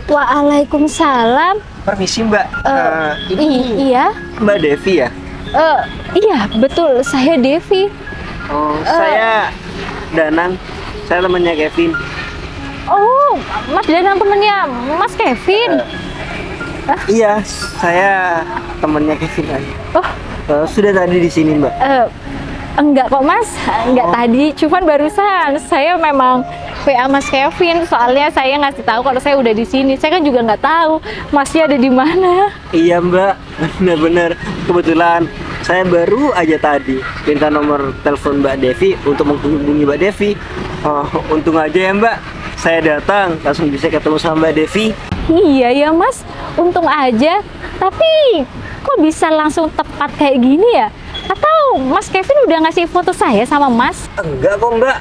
Waalaikumsalam. Permisi Mbak. Iya. Mbak Devi ya? Iya, betul. Saya Devi. Oh, saya Danang. Saya temannya Kevin. Oh, Mas Danang temennya Mas Kevin. Iya, saya temannya Kevin aja. Sudah tadi di sini Mbak? Enggak kok Mas, enggak tadi. Cuman barusan saya memang WA Mas Kevin. Soalnya saya ngasih tahu kalau saya udah di sini. Saya kan juga nggak tahu Masnya ada di mana. Iya Mbak, benar-benar kebetulan saya baru aja tadi minta nomor telepon Mbak Devi untuk menghubungi Mbak Devi. Untung aja ya Mbak, saya datang langsung bisa ketemu sama Mbak Devi. Iya ya Mas, untung aja. Tapi kok bisa langsung tepat kayak gini ya? Atau Mas Kevin udah ngasih foto saya sama Mas? Enggak kok Mbak,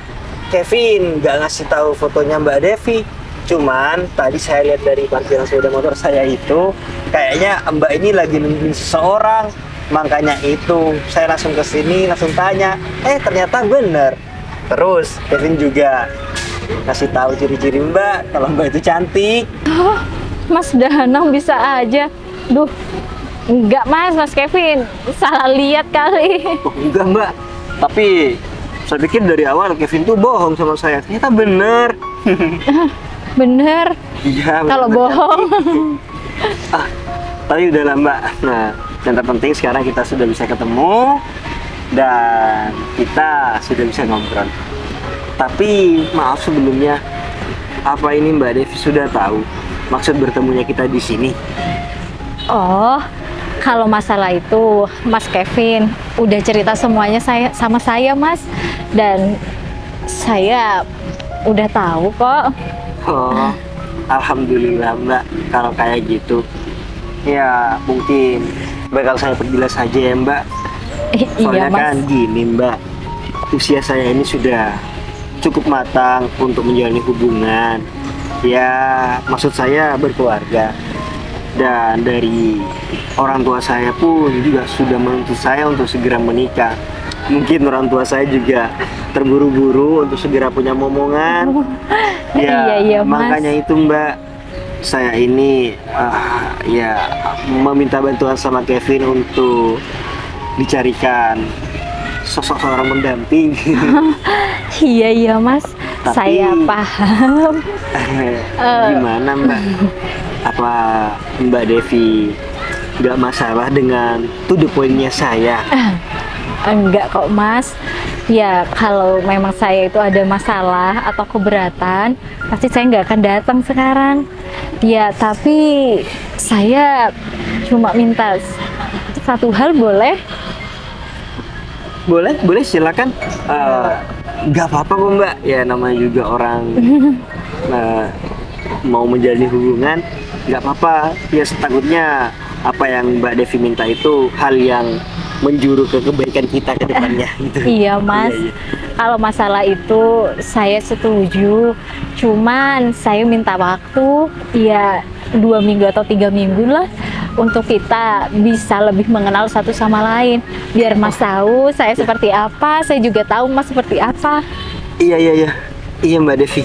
Kevin nggak ngasih tahu fotonya Mbak Devi. Cuman tadi saya lihat dari parkiran sepeda motor saya itu kayaknya Mbak ini lagi nungguin seseorang. Makanya itu saya langsung ke sini langsung tanya. Ternyata bener. Terus Kevin juga kasih tahu ciri-ciri Mbak kalau Mbak itu cantik. Oh, Mas Danang bisa aja. Duh, enggak Mas Kevin salah lihat kali. Enggak Mbak, tapi saya pikir dari awal Kevin tuh bohong sama saya. Ternyata bener. Bener? Iya. Kalau bohong. Tapi udah lah Mbak. Nah, yang terpenting sekarang kita sudah bisa ketemu dan kita sudah bisa ngobrol. Tapi maaf sebelumnya, apa ini Mbak Devi sudah tahu maksud bertemunya kita di sini? Oh, kalau masalah itu Mas Kevin udah cerita semuanya sama saya Mas, dan saya udah tahu kok. Oh, alhamdulillah Mbak kalau kayak gitu. Ya mungkin bakal saya perjelas saja ya Mbak. Soalnya Iya Mas. kan gini Mbak, usia saya ini sudah cukup matang untuk menjalani hubungan. Ya maksud saya berkeluarga. Dan dari orang tua saya pun juga sudah menuntut saya untuk segera menikah. Mungkin orang tua saya juga terburu-buru untuk segera punya momongan. Iya, Mas. Makanya itu Mbak, saya ini meminta bantuan sama Kevin untuk dicarikan sosok seorang pendamping. Iya Mas, Tapi- saya paham. Gimana Mbak? Apa Mbak Devi nggak masalah dengan to the point-nya saya? Enggak kok Mas. Ya kalau memang saya itu ada masalah atau keberatan, pasti saya nggak akan datang sekarang. Ya tapi saya cuma minta satu hal, boleh? Boleh silakan. Nggak apa-apa kok Mbak. Ya namanya juga orang mau menjalin hubungan, nggak apa-apa. Ya takutnya apa yang Mbak Devi minta itu hal yang menjuru ke kebaikan kita ke depannya gitu. Iya Mas, Iya. kalau masalah itu saya setuju. Cuman saya minta waktu ya 2 minggu atau 3 minggu lah untuk kita bisa lebih mengenal satu sama lain. Biar Mas tahu saya seperti apa, saya juga tahu Mas seperti apa. Iya Mbak Devi.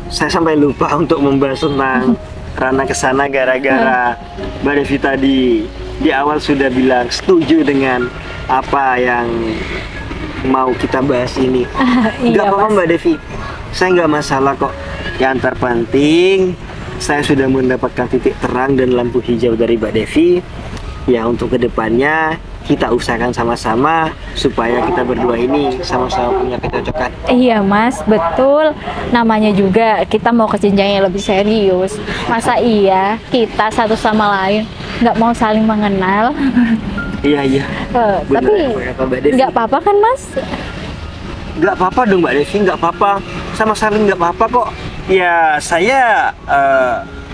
Saya sampai lupa untuk membahas tentang Rana kesana gara-gara Mbak Devi tadi di awal sudah bilang setuju dengan apa yang mau kita bahas ini. Iya, Nggak apa-apa Mas. Mbak Devi, saya nggak masalah kok. Yang terpenting saya sudah mendapatkan titik terang dan lampu hijau dari Mbak Devi. Ya untuk kedepannya kita usahakan sama-sama supaya kita berdua ini sama-sama punya kecocokan. Iya Mas, betul. Namanya juga kita mau ke jenjang yang lebih serius. Masa iya kita satu sama lain nggak mau saling mengenal? Iya. Benar Tapi apa kata Mbak Devi. nggak apa-apa kan Mas? Nggak apa-apa dong Mbak Devi, nggak apa-apa. Sama saling nggak apa-apa kok. Ya saya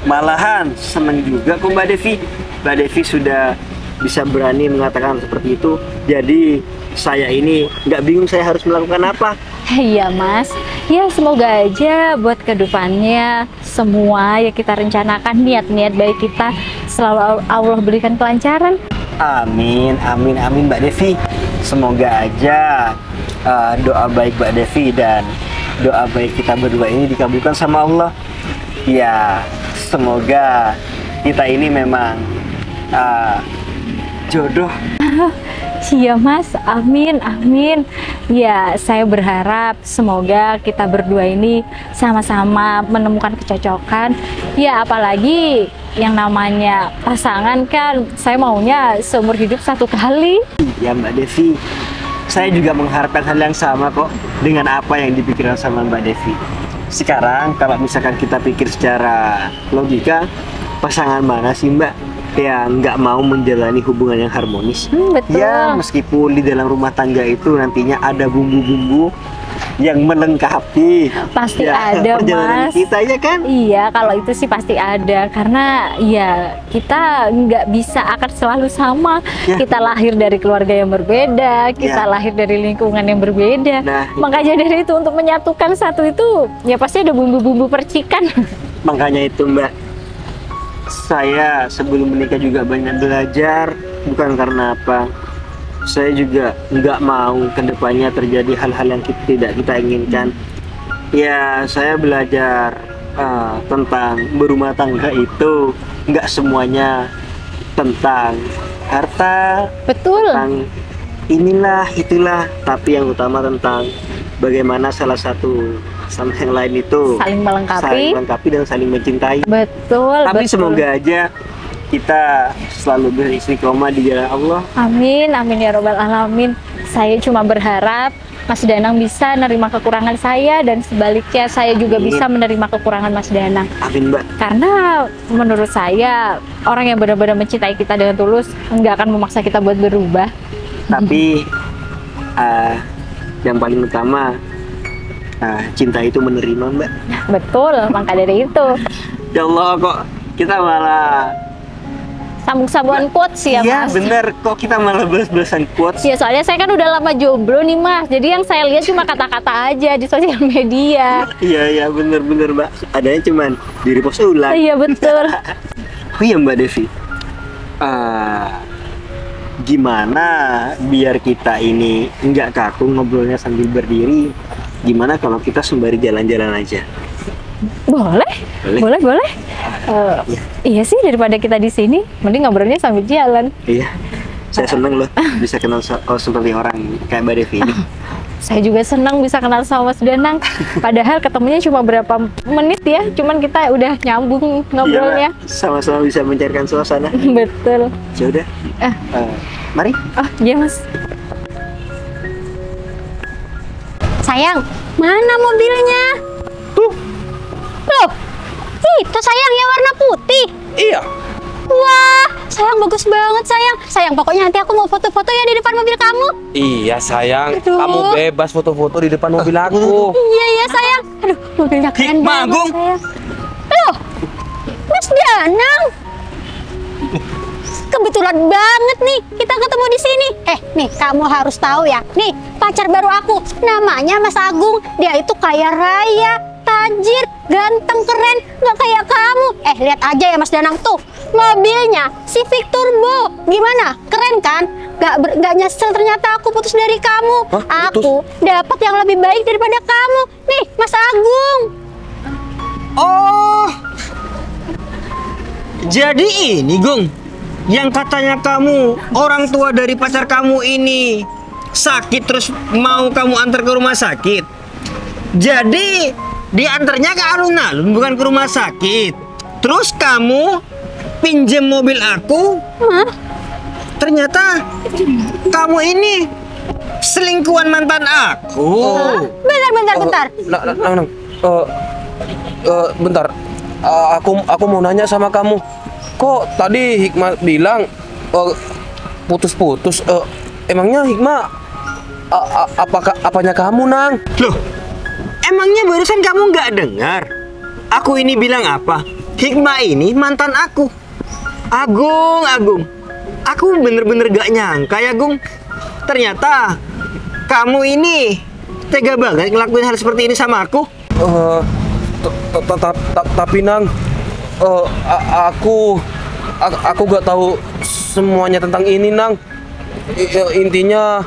malahan seneng juga kok Mbak Devi. Mbak Devi sudah bisa berani mengatakan seperti itu. Jadi saya ini nggak bingung saya harus melakukan apa. Iya Mas, ya semoga aja buat kedepannya semua yang kita rencanakan, niat-niat baik kita selalu Allah berikan kelancaran. Amin Mbak Devi. Semoga aja doa baik Mbak Devi dan doa baik kita berdua ini dikabulkan sama Allah. Ya semoga kita ini memang jodoh. Iya Mas, amin. Ya saya berharap semoga kita berdua ini sama-sama menemukan kecocokan. Ya apalagi yang namanya pasangan kan saya maunya seumur hidup satu kali. Ya Mbak Devi, saya juga mengharapkan hal yang sama kok dengan apa yang dipikirkan sama Mbak Devi. Sekarang kalau misalkan kita pikir secara logika, pasangan mana sih Mbak yang nggak mau menjalani hubungan yang harmonis? Betul. Ya meskipun di dalam rumah tangga itu nantinya ada bumbu-bumbu yang melengkapi Pasti ada, perjalanan Mas. kita ya kan? Iya, kalau itu sih pasti ada karena ya kita nggak bisa akan selalu sama. Ya. Kita lahir dari keluarga yang berbeda, kita Ya. lahir dari lingkungan yang berbeda. Nah, Makanya dari itu untuk menyatukan satu itu ya pasti ada bumbu-bumbu percikan. Makanya itu Mbak, saya sebelum menikah juga banyak belajar, bukan karena apa, saya juga nggak mau kedepannya terjadi hal-hal yang tidak kita inginkan. Ya saya belajar tentang berumah tangga itu nggak semuanya tentang harta, Betul. tentang inilah itulah, tapi yang utama tentang bagaimana salah satu sama yang lain itu Saling melengkapi. dan saling mencintai. Betul. Tapi betul. semoga aja kita selalu beristiqomah di jalan Allah. Amin ya robbal alamin. Saya cuma berharap Mas Danang bisa menerima kekurangan saya dan sebaliknya saya juga Amin. bisa menerima kekurangan Mas Danang. Amin Mbak. Karena menurut saya orang yang benar-benar mencintai kita dengan tulus nggak akan memaksa kita buat berubah. Tapi yang paling utama cinta itu menerima Mbak. Betul, maka dari itu Ya Allah kok kita malah sambung-sambungan quotes ya iya Mas. bener kok kita malah bahas-bahasan quotes. Ya soalnya saya kan udah lama jomblo nih Mas. Jadi yang saya lihat cuma kata-kata aja di sosial media. Iya bener Mbak. Adanya cuman di repost ulang. Iya betul. Oh iya Mbak Devi, gimana biar kita ini nggak kaku ngobrolnya sambil berdiri? Gimana kalau kita sembari jalan-jalan aja? Boleh. Iya sih, daripada kita di sini, mending ngobrolnya sambil jalan. Iya. Saya seneng loh bisa kenal seperti orang kayak Mbak Devi ini. Saya juga senang bisa kenal sama Mas Danang. Padahal ketemunya cuma berapa menit ya, cuman kita udah nyambung ngobrolnya. Iya, sama-sama bisa mencairkan suasana. Betul. Ya udah. Mari. Oh, iya Mas. Sayang, mana mobilnya? Loh, itu sayang yang warna putih. Iya. Wah, sayang bagus banget sayang. Sayang, pokoknya nanti aku mau foto-foto ya di depan mobil kamu. Iya sayang, Aduh. kamu bebas foto-foto di depan mobil aku. Iya, iya sayang. Aduh, mobilnya keren Hikmah, banget Agung. sayang. Loh, Mas Danang. Kebetulan banget nih kita ketemu di sini. Nih kamu harus tahu ya. Nih pacar baru aku, namanya Mas Agung. Dia itu kaya raya, tajir, ganteng, keren, nggak kayak kamu. Lihat aja ya Mas Danang tuh, mobilnya Civic Turbo. Gimana? Keren kan? Gak nyesel ternyata aku putus dari kamu. Hah, Aku dapat yang lebih baik daripada kamu. Nih Mas Agung. Oh, jadi ini Gung, yang katanya kamu orang tua dari pacar kamu ini sakit terus mau kamu antar ke rumah sakit. Jadi diantarnya ke alun-alun bukan ke rumah sakit. Terus kamu pinjam mobil aku. Ternyata kamu ini selingkuhan mantan aku. Bentar. Nang, bentar. Aku mau nanya sama kamu. Kok tadi Hikmah bilang putus-putus? Emangnya Hikmah apanya kamu, Nang? Loh, emangnya barusan kamu nggak dengar? Aku ini bilang apa? Hikmah ini mantan aku. Agung. Aku bener-bener gak nyangka ya, Gung. Ternyata kamu ini tega banget ngelakuin hal seperti ini sama aku. Tapi Nang, aku gak tahu semuanya tentang ini, Nang. Intinya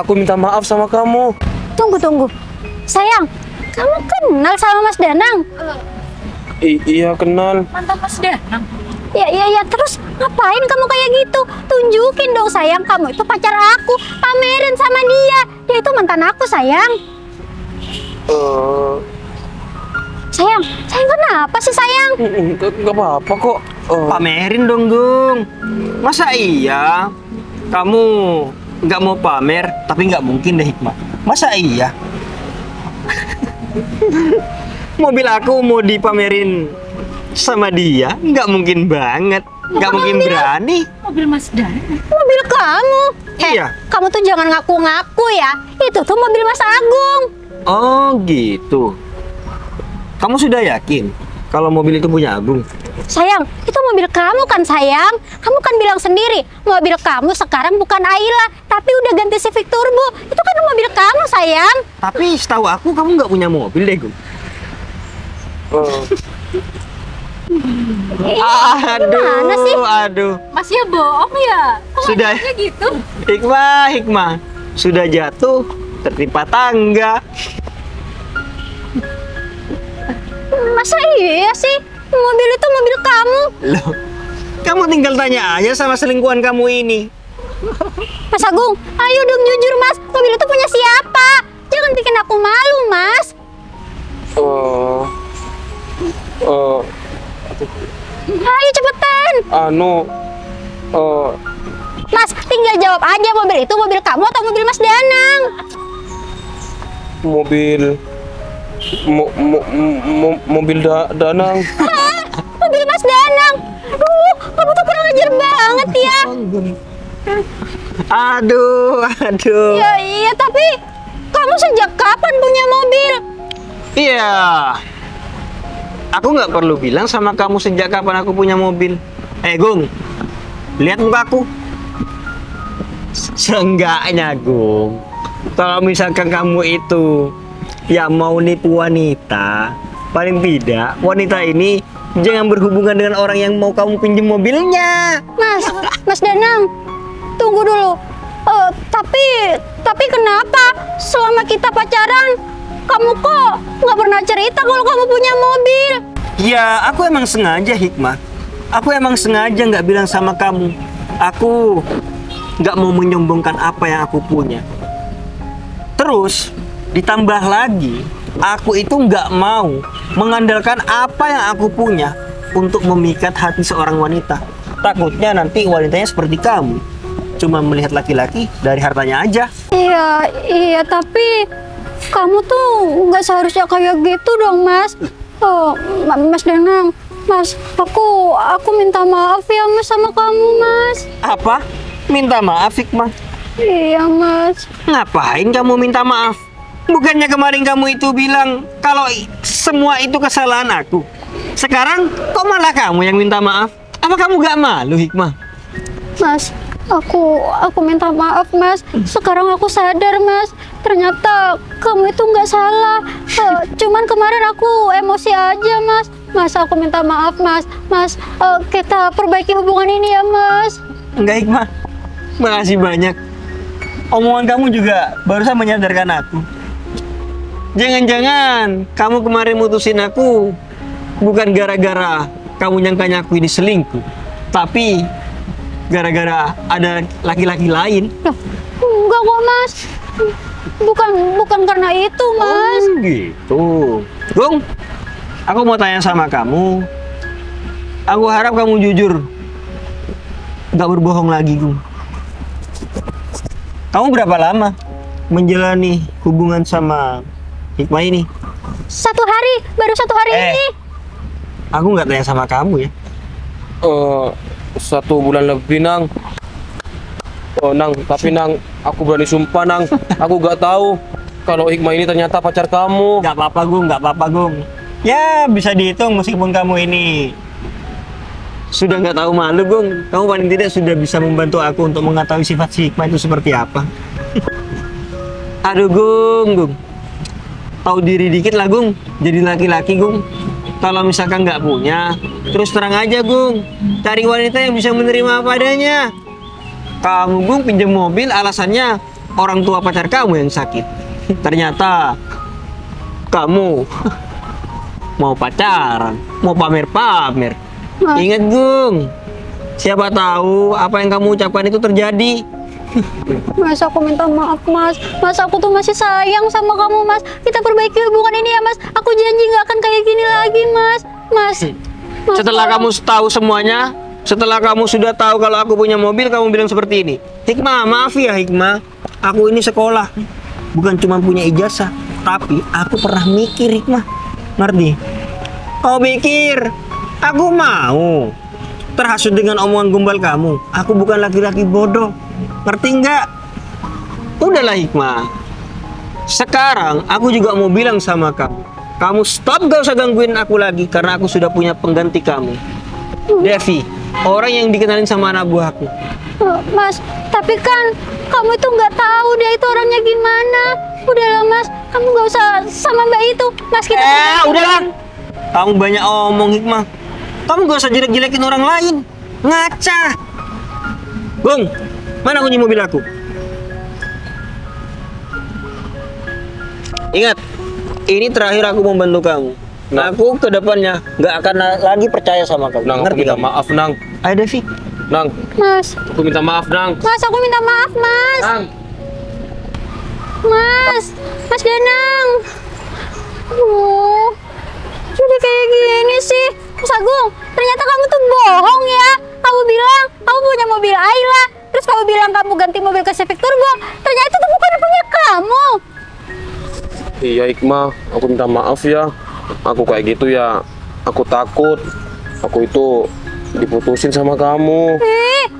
aku minta maaf sama kamu. Tunggu. Sayang, kamu kenal sama Mas Danang? Iya kenal. Mantan Mas Danang. Ya, terus ngapain kamu kayak gitu? Tunjukin dong sayang, kamu itu pacar aku. Pamerin sama dia. Dia itu mantan aku sayang. Sayang kenapa sih sayang? Gak apa-apa kok. Pamerin dong, Gung. Masa iya kamu nggak mau pamer? Tapi nggak mungkin deh, Hikmah. Masa iya mobil aku mau dipamerin sama dia? Nggak mungkin banget. Nggak mungkin berani. Mobil Mas Danang. Mobil kamu. Iya. Kamu tuh jangan ngaku-ngaku ya. Itu tuh mobil Mas Agung. Oh gitu. Kamu sudah yakin kalau mobil itu punya Agung? Sayang, itu mobil kamu kan sayang. Kamu kan bilang sendiri, mobil kamu sekarang bukan Ayla, tapi udah ganti Civic Turbo. Itu kan mobil kamu sayang. Tapi setahu aku kamu nggak punya mobil deh, Gung. Gimana sih? Aduh. Mas ya bohong ya? Kok Sudah. ngomongnya gitu? Hikmah. Sudah jatuh, tertimpa tangga. Masa iya sih? Mobil itu mobil kamu. Loh, kamu tinggal tanya aja sama selingkuhan kamu ini. Mas Agung, ayo dong jujur Mas. Mobil itu punya siapa? Jangan bikin aku malu Mas. Ayo cepetan. Mas, tinggal jawab aja, mobil itu mobil kamu atau mobil Mas Danang? Mobil Danang. Hah? Mobil Mas Danang? Kamu tuh kurang ajar banget ya. Aduh. Ya iya, tapi kamu sejak kapan punya mobil? Iya. Aku nggak perlu bilang sama kamu sejak kapan aku punya mobil. Gung, lihat mukaku. Seenggaknya, Gung, kalau misalkan kamu itu ya mau nipu wanita, paling tidak wanita ini jangan berhubungan dengan orang yang mau kamu pinjam mobilnya. Mas Danang, tunggu dulu. Tapi kenapa selama kita pacaran kamu kok nggak pernah cerita kalau kamu punya mobil? Ya, aku emang sengaja, Hikmah. Aku emang sengaja nggak bilang sama kamu. Aku nggak mau menyombongkan apa yang aku punya. Terus ditambah lagi, aku itu nggak mau mengandalkan apa yang aku punya untuk memikat hati seorang wanita. Takutnya nanti wanitanya seperti kamu, cuma melihat laki-laki dari hartanya aja. Iya, tapi kamu tuh nggak seharusnya kayak gitu dong, Mas. Oh, Mas Danang, Mas, aku minta maaf ya, Mas, sama kamu, Mas. Apa? Minta maaf, Hikmah? Iya, Mas. Ngapain kamu minta maaf? Bukannya kemarin kamu itu bilang kalau semua itu kesalahan aku. Sekarang kok malah kamu yang minta maaf? Apa kamu gak malu, Hikmah? Mas, aku minta maaf, Mas. Sekarang aku sadar, Mas. Ternyata kamu itu nggak salah. Cuman kemarin aku emosi aja, Mas. Mas, aku minta maaf, Mas. Mas, kita perbaiki hubungan ini ya, Mas. Enggak, Hikmah. Makasih banyak. Omongan kamu juga barusan menyadarkan aku. Jangan-jangan kamu kemarin mutusin aku bukan gara-gara kamu nyangkanya aku ini selingkuh, tapi gara-gara ada laki-laki lain. Loh, enggak kok, Mas. Bukan karena itu, Mas. Oh, gitu. Gung, aku mau tanya sama kamu. Aku harap kamu jujur. Gak berbohong lagi, Gung. Kamu berapa lama menjalani hubungan sama Hikmah ini? 1 hari, baru 1 hari ini. Aku nggak tanya sama kamu ya. 1 bulan lebih, Nang. Oh, Nang, tapi Nang, aku berani sumpah, Nang. Aku gak tahu kalau Hikmah ini ternyata pacar kamu. Nggak apa-apa, Gung. Nggak apa-apa, Gung. Ya, bisa dihitung meskipun kamu ini sudah nggak tahu malu, Gung. Kamu paling tidak sudah bisa membantu aku untuk mengetahui sifat si Hikmah itu seperti apa. Aduh, Gung. Tahu diri dikit lah, Gung. Jadi laki-laki, Gung. Kalau misalkan nggak punya, terus terang aja, Gung. Cari wanita yang bisa menerima apa adanya. Kamu, Gung, pinjam mobil alasannya orang tua pacar kamu yang sakit. Ternyata kamu mau pacaran, mau pamer-pamer. Ingat, Gung. Siapa tahu apa yang kamu ucapkan itu terjadi. Mas, aku minta maaf, Mas. Mas, aku tuh masih sayang sama kamu, Mas. Kita perbaiki hubungan ini ya, Mas. Aku janji nggak akan kayak gini lagi, Mas. Mas. Setelah kamu tahu semuanya, setelah kamu sudah tahu kalau aku punya mobil, kamu bilang seperti ini. Hikmah, maaf ya, Hikmah. Aku ini sekolah, bukan cuma punya ijazah, tapi aku pernah mikir, Hikmah. Ngerti? Kau mikir, aku mau terhasut dengan omongan gombal kamu. Aku bukan laki-laki bodoh. Ngerti nggak? Udahlah, Hikmah. Sekarang aku juga mau bilang sama kamu. Kamu stop, gak usah gangguin aku lagi, karena aku sudah punya pengganti kamu. Devi, orang yang dikenalin sama anak buahku. Mas, tapi kan kamu itu nggak tahu dia itu orangnya gimana. Udahlah, Mas. Kamu nggak usah sama Mbak itu. Mas, kita udahlah. Kamu banyak omong, Hikmah. Kamu gak usah jelek-jelekin orang lain. Ngaca. Gung, mana kunci mobil aku? Ingat, ini terakhir aku membantu kamu. Nah. Aku ke depannya nggak akan lagi percaya sama kamu. Nang, aku Ngerti minta kamu? maaf, Nang. Ayo, Devi. Nang, Mas, aku minta maaf, Nang. Mas, aku minta maaf, Mas. Nang. Mas Danang. Jadi kayak gini sih. Mas Agung, ternyata kamu tuh bohong ya. Kamu bilang kamu punya mobil Ayla, terus kamu bilang kamu ganti mobil ke Civic Turbo. Ternyata itu bukan punya kamu. Iya, Hikmah, aku minta maaf ya. Aku kayak gitu ya. Aku takut. Aku itu diputusin sama kamu.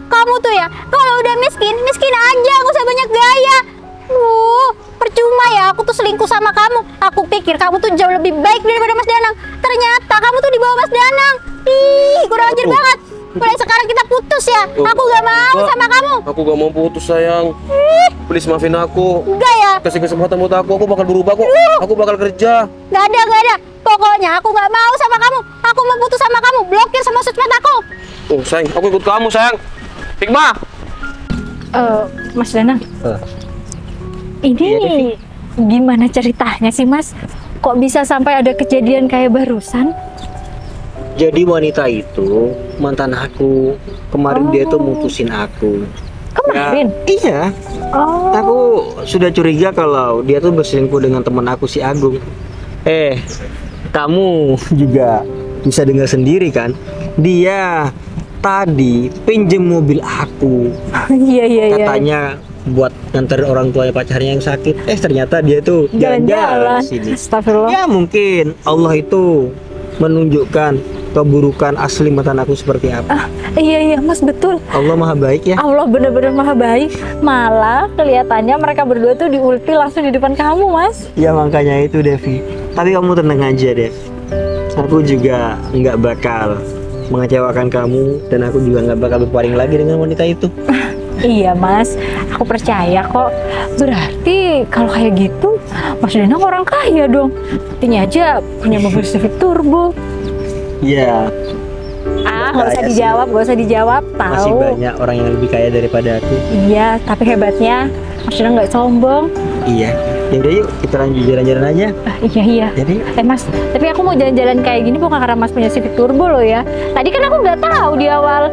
Kamu tuh ya, kalau udah miskin aja, gak usah banyak gaya. Percuma ya, aku tuh selingkuh sama kamu. Aku pikir kamu tuh jauh lebih baik daripada Mas Danang. Ternyata kamu tuh di bawah Mas Danang. Kurang ajar banget. Mulai sekarang kita putus ya. Aku gak mau sama kamu. Aku gak mau putus, sayang. Please maafin aku. Enggak ya. Kasih kesempatan buat aku bakal berubah kok. Aku bakal kerja. Gak ada. Pokoknya aku gak mau sama kamu. Aku mau putus sama kamu. Blokir semua sosmed aku. Oh, sayang, aku ikut kamu, sayang. Hikmah. Mas Danang. Ini gimana ceritanya sih, Mas? Kok bisa sampai ada kejadian kayak barusan? Jadi wanita itu mantan aku. Kemarin dia tuh mutusin aku. Kemarin? Iya. Oh. Aku sudah curiga kalau dia tuh berselingkuh dengan teman aku si Agung. Kamu juga bisa dengar sendiri kan? Dia tadi pinjem mobil aku. Iya. Katanya buat nganterin orang tuanya pacarnya yang sakit. Ternyata dia tuh jalan-jalan Jalan-jalan. ke sini. Astagfirullah. Ya mungkin Allah itu menunjukkan keburukan asli mantan aku seperti apa. Iya Mas, betul. Allah maha baik ya. Allah bener-bener maha baik. Malah kelihatannya mereka berdua tuh diulti langsung di depan kamu, Mas. Ya makanya itu Devi. Tapi kamu tenang aja Dev. Aku juga nggak bakal mengecewakan kamu dan aku juga nggak bakal berpaling lagi dengan wanita itu. Iya Mas, aku percaya kok. Berarti kalau kayak gitu, Mas Danang orang kaya dong. Artinya aja punya mobil Civic Turbo. Ya, Nggak usah Kaya sih. dijawab, nggak usah dijawab. masih Tahu. banyak orang yang lebih kaya daripada aku. Iya, tapi hebatnya Mas Danang nggak sombong. Iya. Ya udah yuk kita lanjut jalan-jalan aja. Iya. Jadi Mas, tapi aku mau jalan-jalan kayak gini bukan karena Mas punya Civic Turbo loh ya. Tadi kan aku nggak tahu di awal.